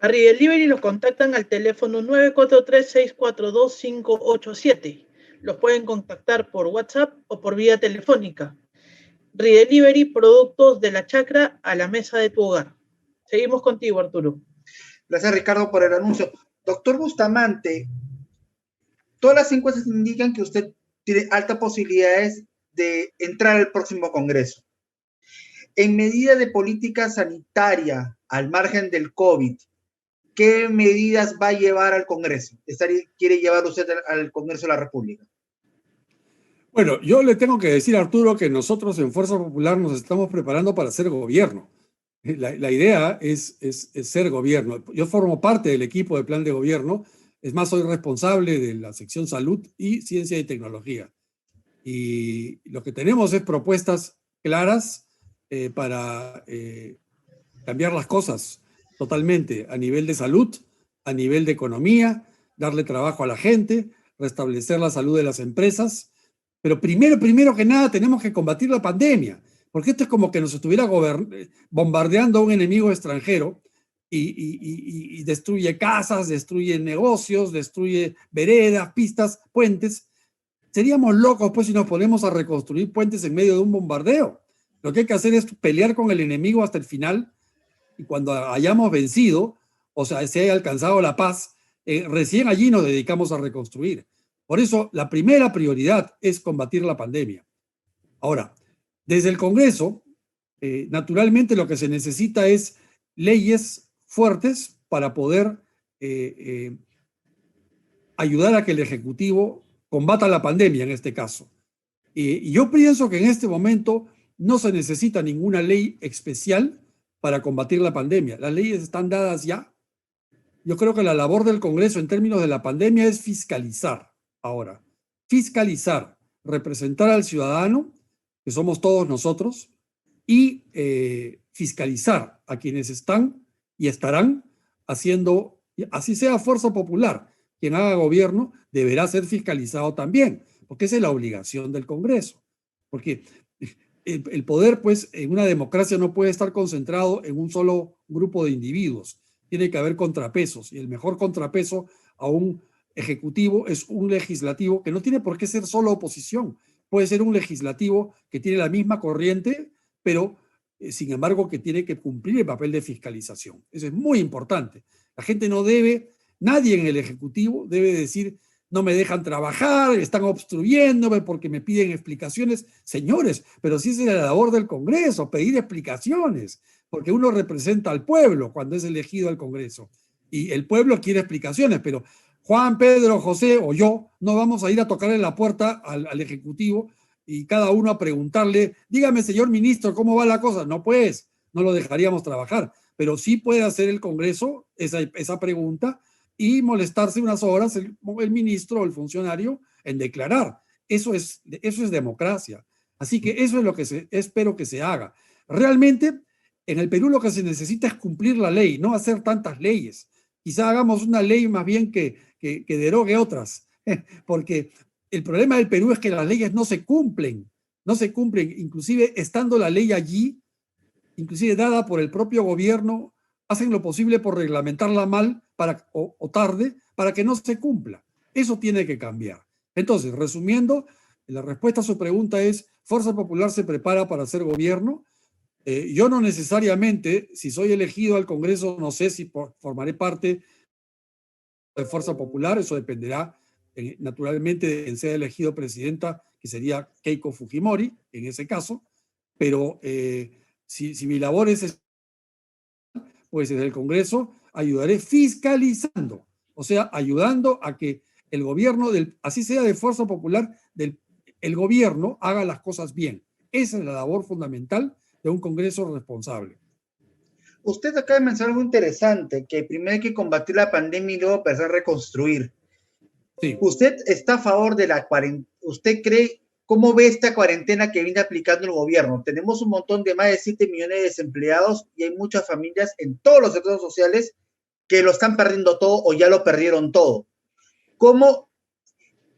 A Ridelivery los contactan al teléfono 943-642-587. Los pueden contactar por WhatsApp o por vía telefónica. Ridelivery, productos de la chacra a la mesa de tu hogar. Seguimos contigo, Arturo. Gracias, Ricardo, por el anuncio. Doctor Bustamante, todas las encuestas indican que usted tiene altas posibilidades de entrar al próximo Congreso. En medida de política sanitaria, al margen del COVID, ¿qué medidas va a llevar al Congreso? ¿Quiere llevar usted al Congreso de la República? Bueno, yo le tengo que decir a Arturo que nosotros en Fuerza Popular nos estamos preparando para ser gobierno. La idea es ser gobierno. Yo formo parte del equipo de plan de gobierno. Es más, soy responsable de la sección salud y ciencia y tecnología. Y lo que tenemos es propuestas claras para cambiar las cosas totalmente a nivel de salud, a nivel de economía, darle trabajo a la gente, restablecer la salud de las empresas. Pero primero que nada tenemos que combatir la pandemia, porque esto es como que nos estuviera bombardeando un enemigo extranjero y destruye casas, destruye negocios, destruye veredas, pistas, puentes. Seríamos locos pues si nos ponemos a reconstruir puentes en medio de un bombardeo. Lo que hay que hacer es pelear con el enemigo hasta el final y cuando hayamos vencido, o sea, se haya alcanzado la paz, recién allí nos dedicamos a reconstruir. Por eso, la primera prioridad es combatir la pandemia. Ahora, desde el Congreso, naturalmente lo que se necesita es leyes fuertes para poder ayudar a que el Ejecutivo combata la pandemia en este caso. Y yo pienso que en este momento no se necesita ninguna ley especial para combatir la pandemia. Las leyes están dadas ya. Yo creo que la labor del Congreso en términos de la pandemia es fiscalizar. Ahora, fiscalizar, representar al ciudadano, que somos todos nosotros, y fiscalizar a quienes están y estarán haciendo, así sea Fuerza Popular, quien haga gobierno, deberá ser fiscalizado también, porque esa es la obligación del Congreso. Porque el poder, pues, en una democracia no puede estar concentrado en un solo grupo de individuos. Tiene que haber contrapesos, y el mejor contrapeso a un ejecutivo es un legislativo que no tiene por qué ser solo oposición. Puede ser un legislativo que tiene la misma corriente, pero sin embargo que tiene que cumplir el papel de fiscalización. Eso es muy importante. La gente no debe, nadie en el Ejecutivo debe decir, no me dejan trabajar, están obstruyéndome porque me piden explicaciones. Señores, pero sí es la labor del Congreso, pedir explicaciones, porque uno representa al pueblo cuando es elegido al Congreso. Y el pueblo quiere explicaciones, pero Juan, Pedro, José o yo no vamos a ir a tocarle la puerta al Ejecutivo y cada uno a preguntarle, dígame, señor ministro, ¿cómo va la cosa? No, pues, no lo dejaríamos trabajar, pero sí puede hacer el Congreso esa pregunta y molestarse unas horas el ministro o el funcionario en declarar. Eso es democracia. Así que eso es lo que espero que se haga. Realmente, en el Perú lo que se necesita es cumplir la ley, no hacer tantas leyes. Quizá hagamos una ley más bien que derogue otras, porque el problema del Perú es que las leyes no se cumplen, inclusive estando la ley allí, inclusive dada por el propio gobierno, hacen lo posible por reglamentarla mal o tarde para que no se cumpla. Eso tiene que cambiar. Entonces, resumiendo, La respuesta a su pregunta es, ¿Fuerza Popular se prepara para hacer gobierno? Yo no necesariamente, si soy elegido al Congreso, no sé si formaré parte de Fuerza Popular, eso dependerá naturalmente de quien sea elegido presidenta, que sería Keiko Fujimori, en ese caso, pero si mi labor es, pues desde el Congreso, ayudaré fiscalizando, o sea, ayudando a que el gobierno, así sea de Fuerza Popular, el gobierno haga las cosas bien. Esa es la labor fundamental de un Congreso responsable. Usted acaba de mencionar algo interesante, que primero hay que combatir la pandemia y luego empezar a reconstruir. Sí. ¿Usted está a favor de la cuarentena? ¿Usted cree, cómo ve esta cuarentena que viene aplicando el gobierno? Tenemos un montón de más de 7 millones de desempleados y hay muchas familias en todos los sectores sociales que lo están perdiendo todo o ya lo perdieron todo. ¿Cómo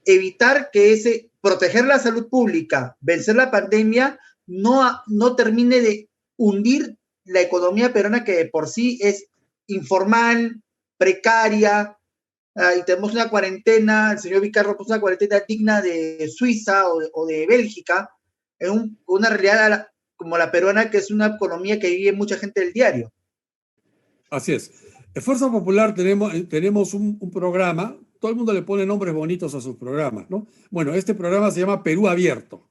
evitar que proteger la salud pública, vencer la pandemia, no termine de hundir la economía peruana, que de por sí es informal, precaria, y tenemos una cuarentena, el señor Vicarro puso una cuarentena digna de Suiza o de Bélgica, en una realidad como la peruana, que es una economía que vive mucha gente del diario? Así es. En Fuerza Popular tenemos un programa, todo el mundo le pone nombres bonitos a sus programas, ¿no? Bueno, este programa se llama Perú Abierto.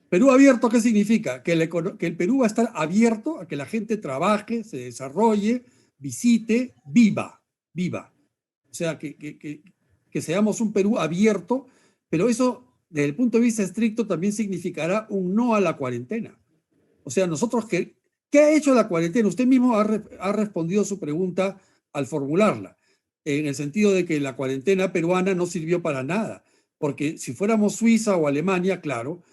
Perú Abierto, ¿qué significa? Que el Perú va a estar abierto a que la gente trabaje, se desarrolle, visite, viva. O sea, que seamos un Perú abierto, pero eso, desde el punto de vista estricto, también significará un no a la cuarentena. O sea, nosotros, ¿qué ha hecho la cuarentena? Usted mismo ha respondido su pregunta al formularla, en el sentido de que la cuarentena peruana no sirvió para nada, porque si fuéramos Suiza o Alemania, claro,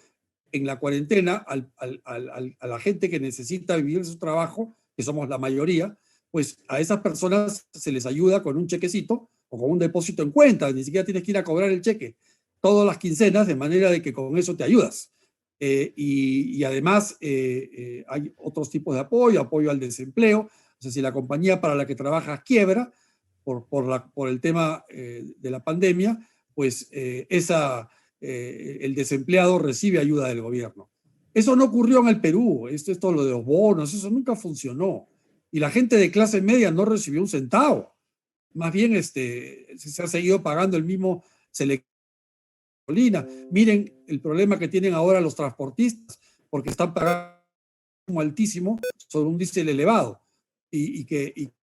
en la cuarentena a la gente que necesita vivir su trabajo, que somos la mayoría, pues a esas personas se les ayuda con un chequecito o con un depósito en cuenta, ni siquiera tienes que ir a cobrar el cheque todas las quincenas, de manera de que con eso te ayudas. Y además hay otros tipos de apoyo al desempleo. O sea, si la compañía para la que trabajas quiebra por el tema de la pandemia, pues el desempleado recibe ayuda del gobierno. Eso no ocurrió en el Perú, esto lo de los bonos, eso nunca funcionó. Y la gente de clase media no recibió un centavo. Más bien se ha seguido pagando el mismo gasolina. Miren el problema que tienen ahora los transportistas, porque están pagando altísimo sobre un diésel elevado. Y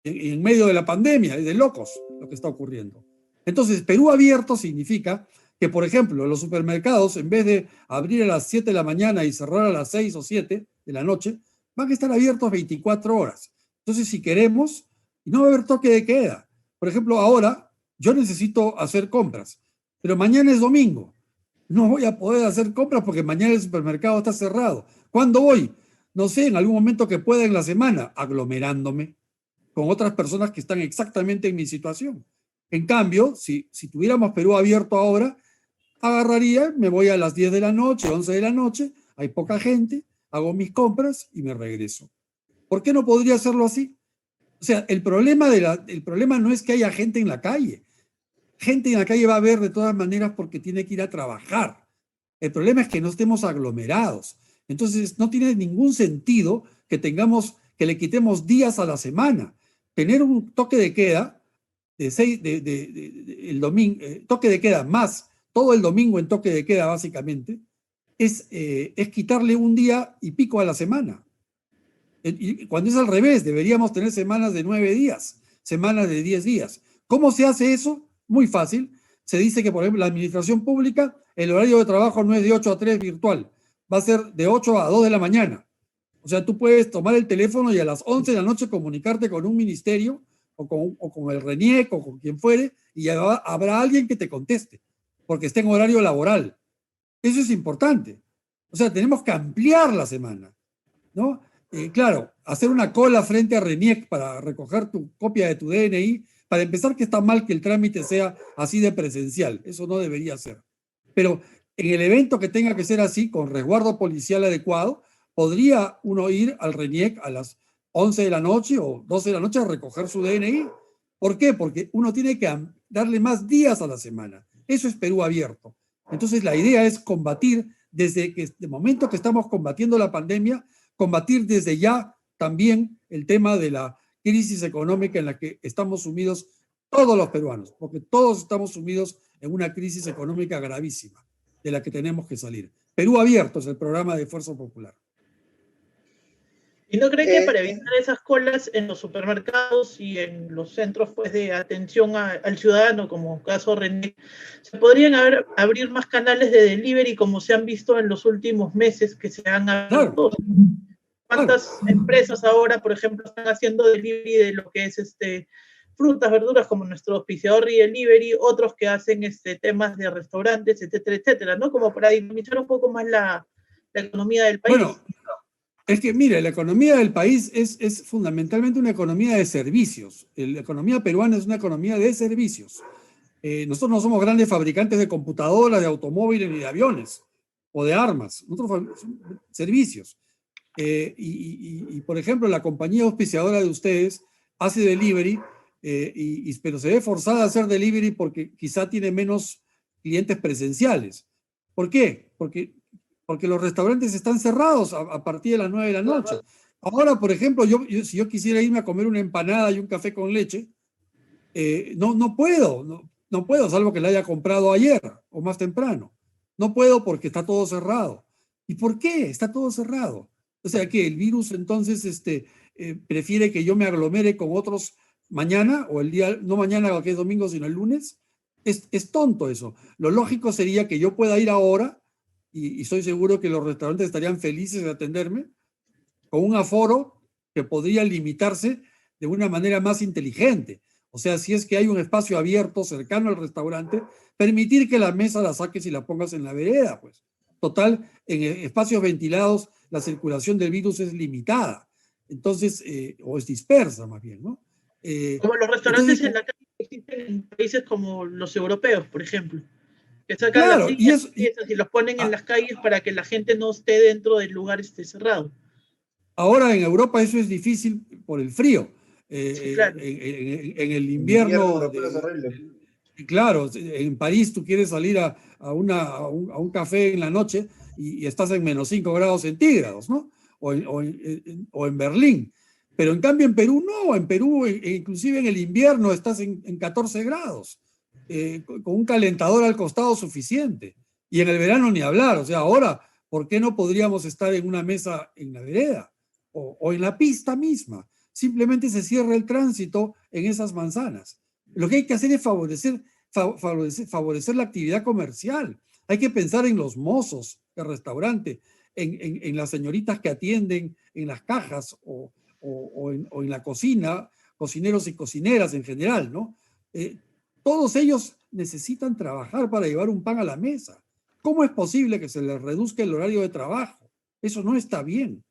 en medio de la pandemia, es de locos lo que está ocurriendo. Entonces, Perú Abierto significa que, por ejemplo, los supermercados, en vez de abrir a las 7 de la mañana y cerrar a las 6 o 7 de la noche, van a estar abiertos 24 horas. Entonces, si queremos, no va a haber toque de queda. Por ejemplo, ahora yo necesito hacer compras, pero mañana es domingo. No voy a poder hacer compras porque mañana el supermercado está cerrado. ¿Cuándo voy? No sé, en algún momento que pueda en la semana, aglomerándome con otras personas que están exactamente en mi situación. En cambio, si tuviéramos Perú Abierto ahora, agarraría, me voy a las 10 de la noche, 11 de la noche, hay poca gente, hago mis compras y me regreso. ¿Por qué no podría hacerlo así? O sea, el problema no es que haya gente en la calle. Gente en la calle va a haber de todas maneras porque tiene que ir a trabajar. El problema es que no estemos aglomerados. Entonces, no tiene ningún sentido que le quitemos días a la semana. Tener un toque de queda el domingo, toque de queda más todo el domingo en toque de queda, básicamente, es quitarle un día y pico a la semana. Y cuando es al revés, deberíamos tener semanas de 9 días, semanas de 10 días. ¿Cómo se hace eso? Muy fácil. Se dice que, por ejemplo, la administración pública, el horario de trabajo no es de 8 a 3 virtual, va a ser de 8 a 2 de la mañana. O sea, tú puedes tomar el teléfono y a las 11 de la noche comunicarte con un ministerio o con el RENIEC o con quien fuere, y habrá alguien que te conteste, porque está en horario laboral. Eso es importante. O sea, tenemos que ampliar la semana, ¿no? Claro, hacer una cola frente a RENIEC para recoger tu copia de tu DNI, para empezar, que está mal que el trámite sea así de presencial. Eso no debería ser. Pero en el evento que tenga que ser así, con resguardo policial adecuado, podría uno ir al RENIEC a las 11 de la noche o 12 de la noche a recoger su DNI. ¿Por qué? Porque uno tiene que darle más días a la semana. Eso es Perú Abierto. Entonces la idea es combatir desde el momento que estamos combatiendo la pandemia, combatir desde ya también el tema de la crisis económica en la que estamos sumidos todos los peruanos, porque todos estamos sumidos en una crisis económica gravísima de la que tenemos que salir. Perú Abierto es el programa de Esfuerzo Popular. ¿Y no cree que para evitar esas colas en los supermercados y en los centros pues, de atención al ciudadano, como caso René, se podrían abrir más canales de delivery como se han visto en los últimos meses que se han abierto? Claro. ¿Cuántas empresas ahora, por ejemplo, están haciendo delivery de lo que es frutas, verduras, como nuestro auspiciador Delivery, otros que hacen temas de restaurantes, etcétera, etcétera, ¿no? Como para dinamizar un poco más la economía del país. Bueno, es que, mire, la economía del país es fundamentalmente una economía de servicios. La economía peruana es una economía de servicios. Nosotros no somos grandes fabricantes de computadoras, de automóviles ni de aviones o de armas. Nosotros servicios. Y, por ejemplo, la compañía auspiciadora de ustedes hace delivery, pero se ve forzada a hacer delivery porque quizá tiene menos clientes presenciales. ¿Por qué? Porque los restaurantes están cerrados a partir de las 9 de la noche. Ahora, por ejemplo, si yo quisiera irme a comer una empanada y un café con leche, no puedo, salvo que la haya comprado ayer o más temprano. No puedo porque está todo cerrado. ¿Y por qué? Está todo cerrado. O sea que el virus entonces prefiere que yo me aglomere con otros mañana, o el día, no mañana que es domingo, sino el lunes. Es tonto eso. Lo lógico sería que yo pueda ir ahora, y estoy seguro que los restaurantes estarían felices de atenderme, con un aforo que podría limitarse de una manera más inteligente. O sea, si es que hay un espacio abierto cercano al restaurante, permitir que la mesa la saques y la pongas en la vereda, pues. Total, en espacios ventilados la circulación del virus es limitada, entonces, o es dispersa más bien, ¿no? Como los restaurantes en la calle existen en países como los europeos, por ejemplo, que sacan las sillas y los ponen en las calles para que la gente no esté dentro del lugar cerrado. Ahora en Europa eso es difícil por el frío. Sí, claro. En el invierno claro, en París tú quieres salir a un café en la noche y estás en menos 5 grados centígrados, ¿no? O en Berlín. Pero en cambio en Perú no, en Perú inclusive en el invierno estás en 14 grados, con un calentador al costado suficiente. Y en el verano ni hablar, o sea, ahora, ¿por qué no podríamos estar en una mesa en la vereda o en la pista misma? Simplemente se cierra el tránsito en esas manzanas. Lo que hay que hacer es favorecer la actividad comercial. Hay que pensar en los mozos del restaurante, en las señoritas que atienden en las cajas o en la cocina, cocineros y cocineras en general, ¿no? Todos ellos necesitan trabajar para llevar un pan a la mesa. ¿Cómo es posible que se les reduzca el horario de trabajo? Eso no está bien.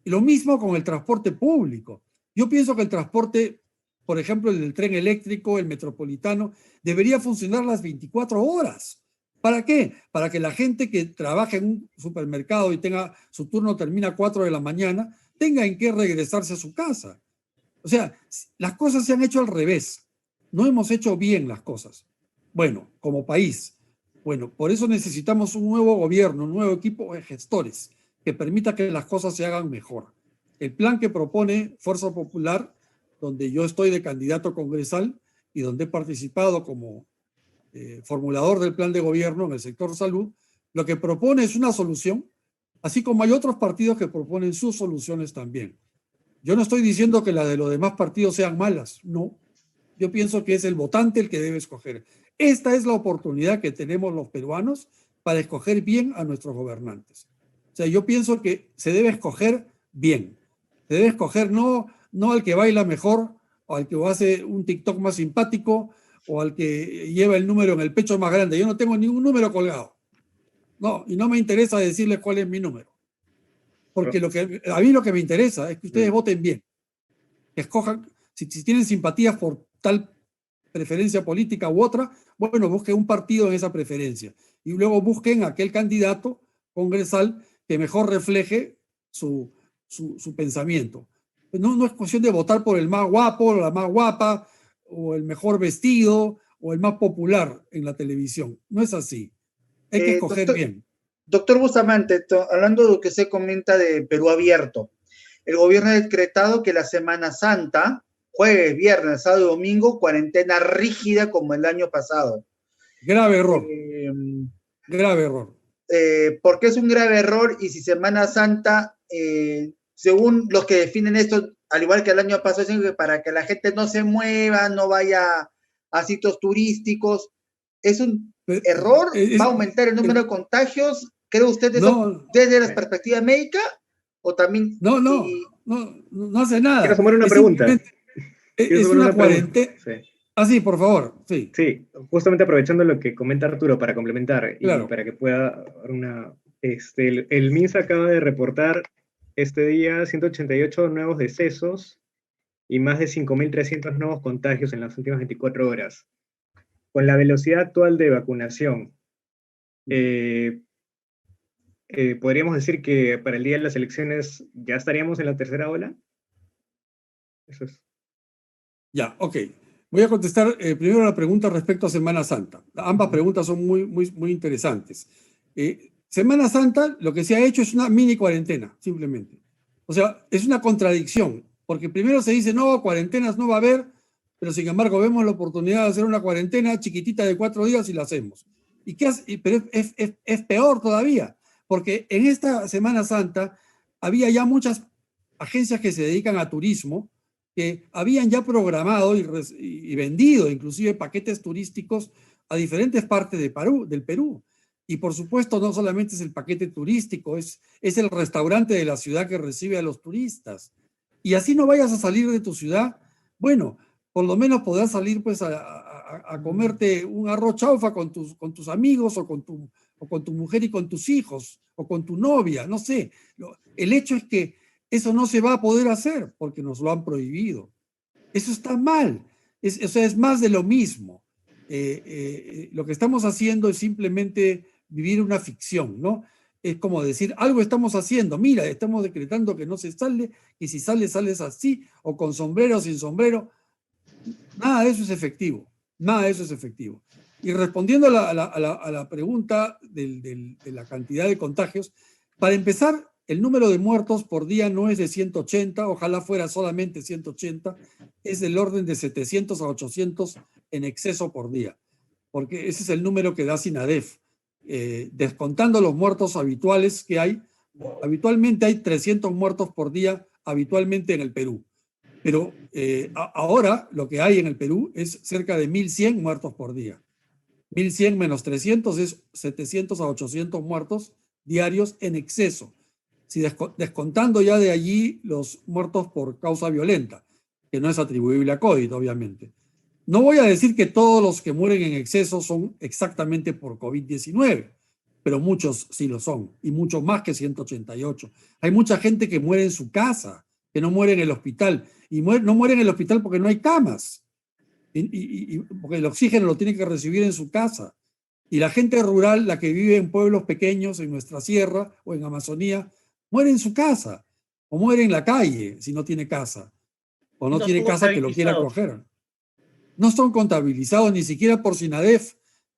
Y lo mismo con el transporte público. Yo pienso que el transporte, por ejemplo, el del tren eléctrico, el metropolitano, debería funcionar las 24 horas. ¿Para qué? Para que la gente que trabaja en un supermercado y su turno termina a 4 de la mañana, tenga en qué regresarse a su casa. O sea, las cosas se han hecho al revés. No hemos hecho bien las cosas. Bueno, como país. Bueno, por eso necesitamos un nuevo gobierno, un nuevo equipo de gestores que permita que las cosas se hagan mejor. El plan que propone Fuerza Popular, donde yo estoy de candidato congresal y donde he participado como formulador del plan de gobierno en el sector salud, lo que propone es una solución, así como hay otros partidos que proponen sus soluciones también. Yo no estoy diciendo que las de los demás partidos sean malas, no. Yo pienso que es el votante el que debe escoger. Esta es la oportunidad que tenemos los peruanos para escoger bien a nuestros gobernantes. O sea, yo pienso que se debe escoger bien. Se debe escoger no al que baila mejor, o al que hace un TikTok más simpático, o al que lleva el número en el pecho más grande. Yo no tengo ningún número colgado. No, y no me interesa decirles cuál es mi número. Porque a mí lo que me interesa es que ustedes voten bien. Que escojan, si tienen simpatías por tal preferencia política u otra, bueno, busquen un partido en esa preferencia. Y luego busquen aquel candidato congresal que mejor refleje su pensamiento. No es cuestión de votar por el más guapo, o la más guapa, o el mejor vestido, o el más popular en la televisión. No es así. Hay que escoger bien. Doctor Bustamante, hablando de lo que se comenta de Perú Abierto, el gobierno ha decretado que la Semana Santa, jueves, viernes, sábado y domingo, cuarentena rígida como el año pasado. Grave error. Grave error. ¿Por qué es un grave error? Y si Semana Santa, según los que definen esto, al igual que el año pasado, dicen que para que la gente no se mueva, no vaya a sitios turísticos, ¿es un error? ¿Va a aumentar el número de contagios? ¿Cree usted eso desde la perspectiva médica? ¿O también? No hace nada. Quiero sumar una pregunta. Es una cuarentena. Sí. Ah, sí, por favor. Sí. Sí, justamente aprovechando lo que comenta Arturo para complementar claro. Y para que pueda una... el MINSA acaba de reportar este día 188 nuevos decesos y más de 5.300 nuevos contagios en las últimas 24 horas. Con la velocidad actual de vacunación, ¿podríamos decir que para el día de las elecciones ya estaríamos en la tercera ola? Eso es. Ya, ok. Voy a contestar primero la pregunta respecto a Semana Santa. Ambas preguntas son muy interesantes. Semana Santa, lo que se ha hecho es una mini cuarentena, simplemente. O sea, es una contradicción, porque primero se dice, no, cuarentenas no va a haber, pero sin embargo vemos la oportunidad de hacer una cuarentena chiquitita de 4 días y la hacemos. ¿Y qué hace? Pero es peor todavía, porque en esta Semana Santa había ya muchas agencias que se dedican a turismo, que habían ya programado y vendido inclusive paquetes turísticos a diferentes partes del Perú. Y por supuesto no solamente es el paquete turístico, es el restaurante de la ciudad que recibe a los turistas. Y así no vayas a salir de tu ciudad, bueno, por lo menos podrás salir pues a comerte un arroz chaufa con tus amigos o con tu mujer y con tus hijos o con tu novia, no sé. El hecho es que eso no se va a poder hacer porque nos lo han prohibido. Eso está mal. O sea, es más de lo mismo. Lo que estamos haciendo es simplemente vivir una ficción, ¿no? Es como decir, algo estamos haciendo. Mira, estamos decretando que no se sale y si sales así o con sombrero o sin sombrero. Nada de eso es efectivo. Nada de eso es efectivo. Y respondiendo a la pregunta de la cantidad de contagios, para empezar, el número de muertos por día no es de 180, ojalá fuera solamente 180, es del orden de 700 a 800 en exceso por día, porque ese es el número que da SINADEF. Descontando los muertos habituales que hay, habitualmente hay 300 muertos por día habitualmente en el Perú, pero ahora lo que hay en el Perú es cerca de 1.100 muertos por día. 1.100 menos 300 es 700 a 800 muertos diarios en exceso. Si descontando ya de allí los muertos por causa violenta, que no es atribuible a COVID, obviamente. No voy a decir que todos los que mueren en exceso son exactamente por COVID-19, pero muchos sí lo son, y mucho más que 188. Hay mucha gente que muere en su casa, que no muere en el hospital, y no muere en el hospital porque no hay camas, y porque el oxígeno lo tiene que recibir en su casa. Y la gente rural, la que vive en pueblos pequeños, en nuestra sierra o en Amazonía, muere en su casa, o muere en la calle si no tiene casa, o no tiene casa que lo quiera acoger. No son contabilizados ni siquiera por SINADEF.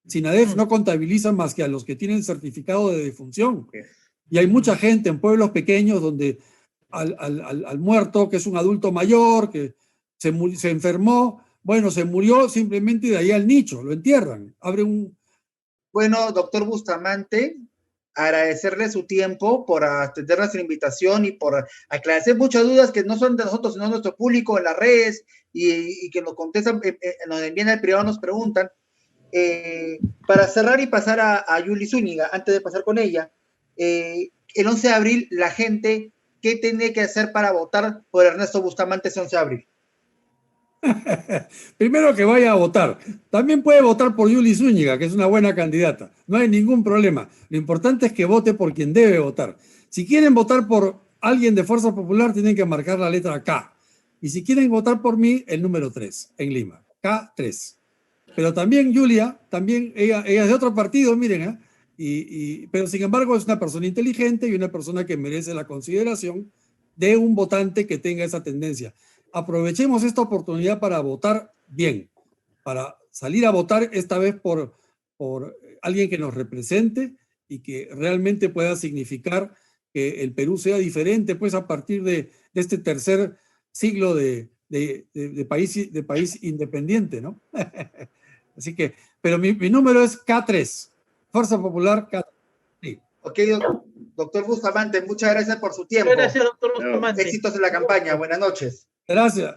SINADEF no contabiliza más que a los que tienen certificado de defunción. Y hay mucha gente en pueblos pequeños donde al muerto, que es un adulto mayor, que se enfermó, bueno, se murió simplemente de ahí al nicho, lo entierran. Bueno, doctor Bustamante, agradecerle su tiempo por atender nuestra invitación y por aclarecer muchas dudas que no son de nosotros, sino de nuestro público en las redes y que nos contestan, nos envían al privado, nos preguntan. Para cerrar y pasar a Yuli Zúñiga, antes de pasar con ella, el 11 de abril, la gente, ¿qué tiene que hacer para votar por Ernesto Bustamante ese 11 de abril? Primero que vaya a votar. También puede votar por Yuli Zúñiga, que es una buena candidata. No hay ningún problema. Lo importante es que vote por quien debe votar. Si quieren votar por alguien de Fuerza Popular, tienen que marcar la letra K. Y si quieren votar por mí, el número 3 en Lima. K3. Pero también Julia, ella es de otro partido, miren, pero sin embargo es una persona inteligente y una persona que merece la consideración de un votante que tenga esa tendencia. Aprovechemos esta oportunidad para votar bien, para salir a votar esta vez por alguien que nos represente y que realmente pueda significar que el Perú sea diferente, pues a partir de este tercer siglo de país independiente, ¿no? Así que, pero mi número es K3, Fuerza Popular K3. Sí. Ok, doctor Bustamante, muchas gracias por su tiempo. Gracias, doctor Bustamante. Éxitos en la campaña, buenas noches. Gracias.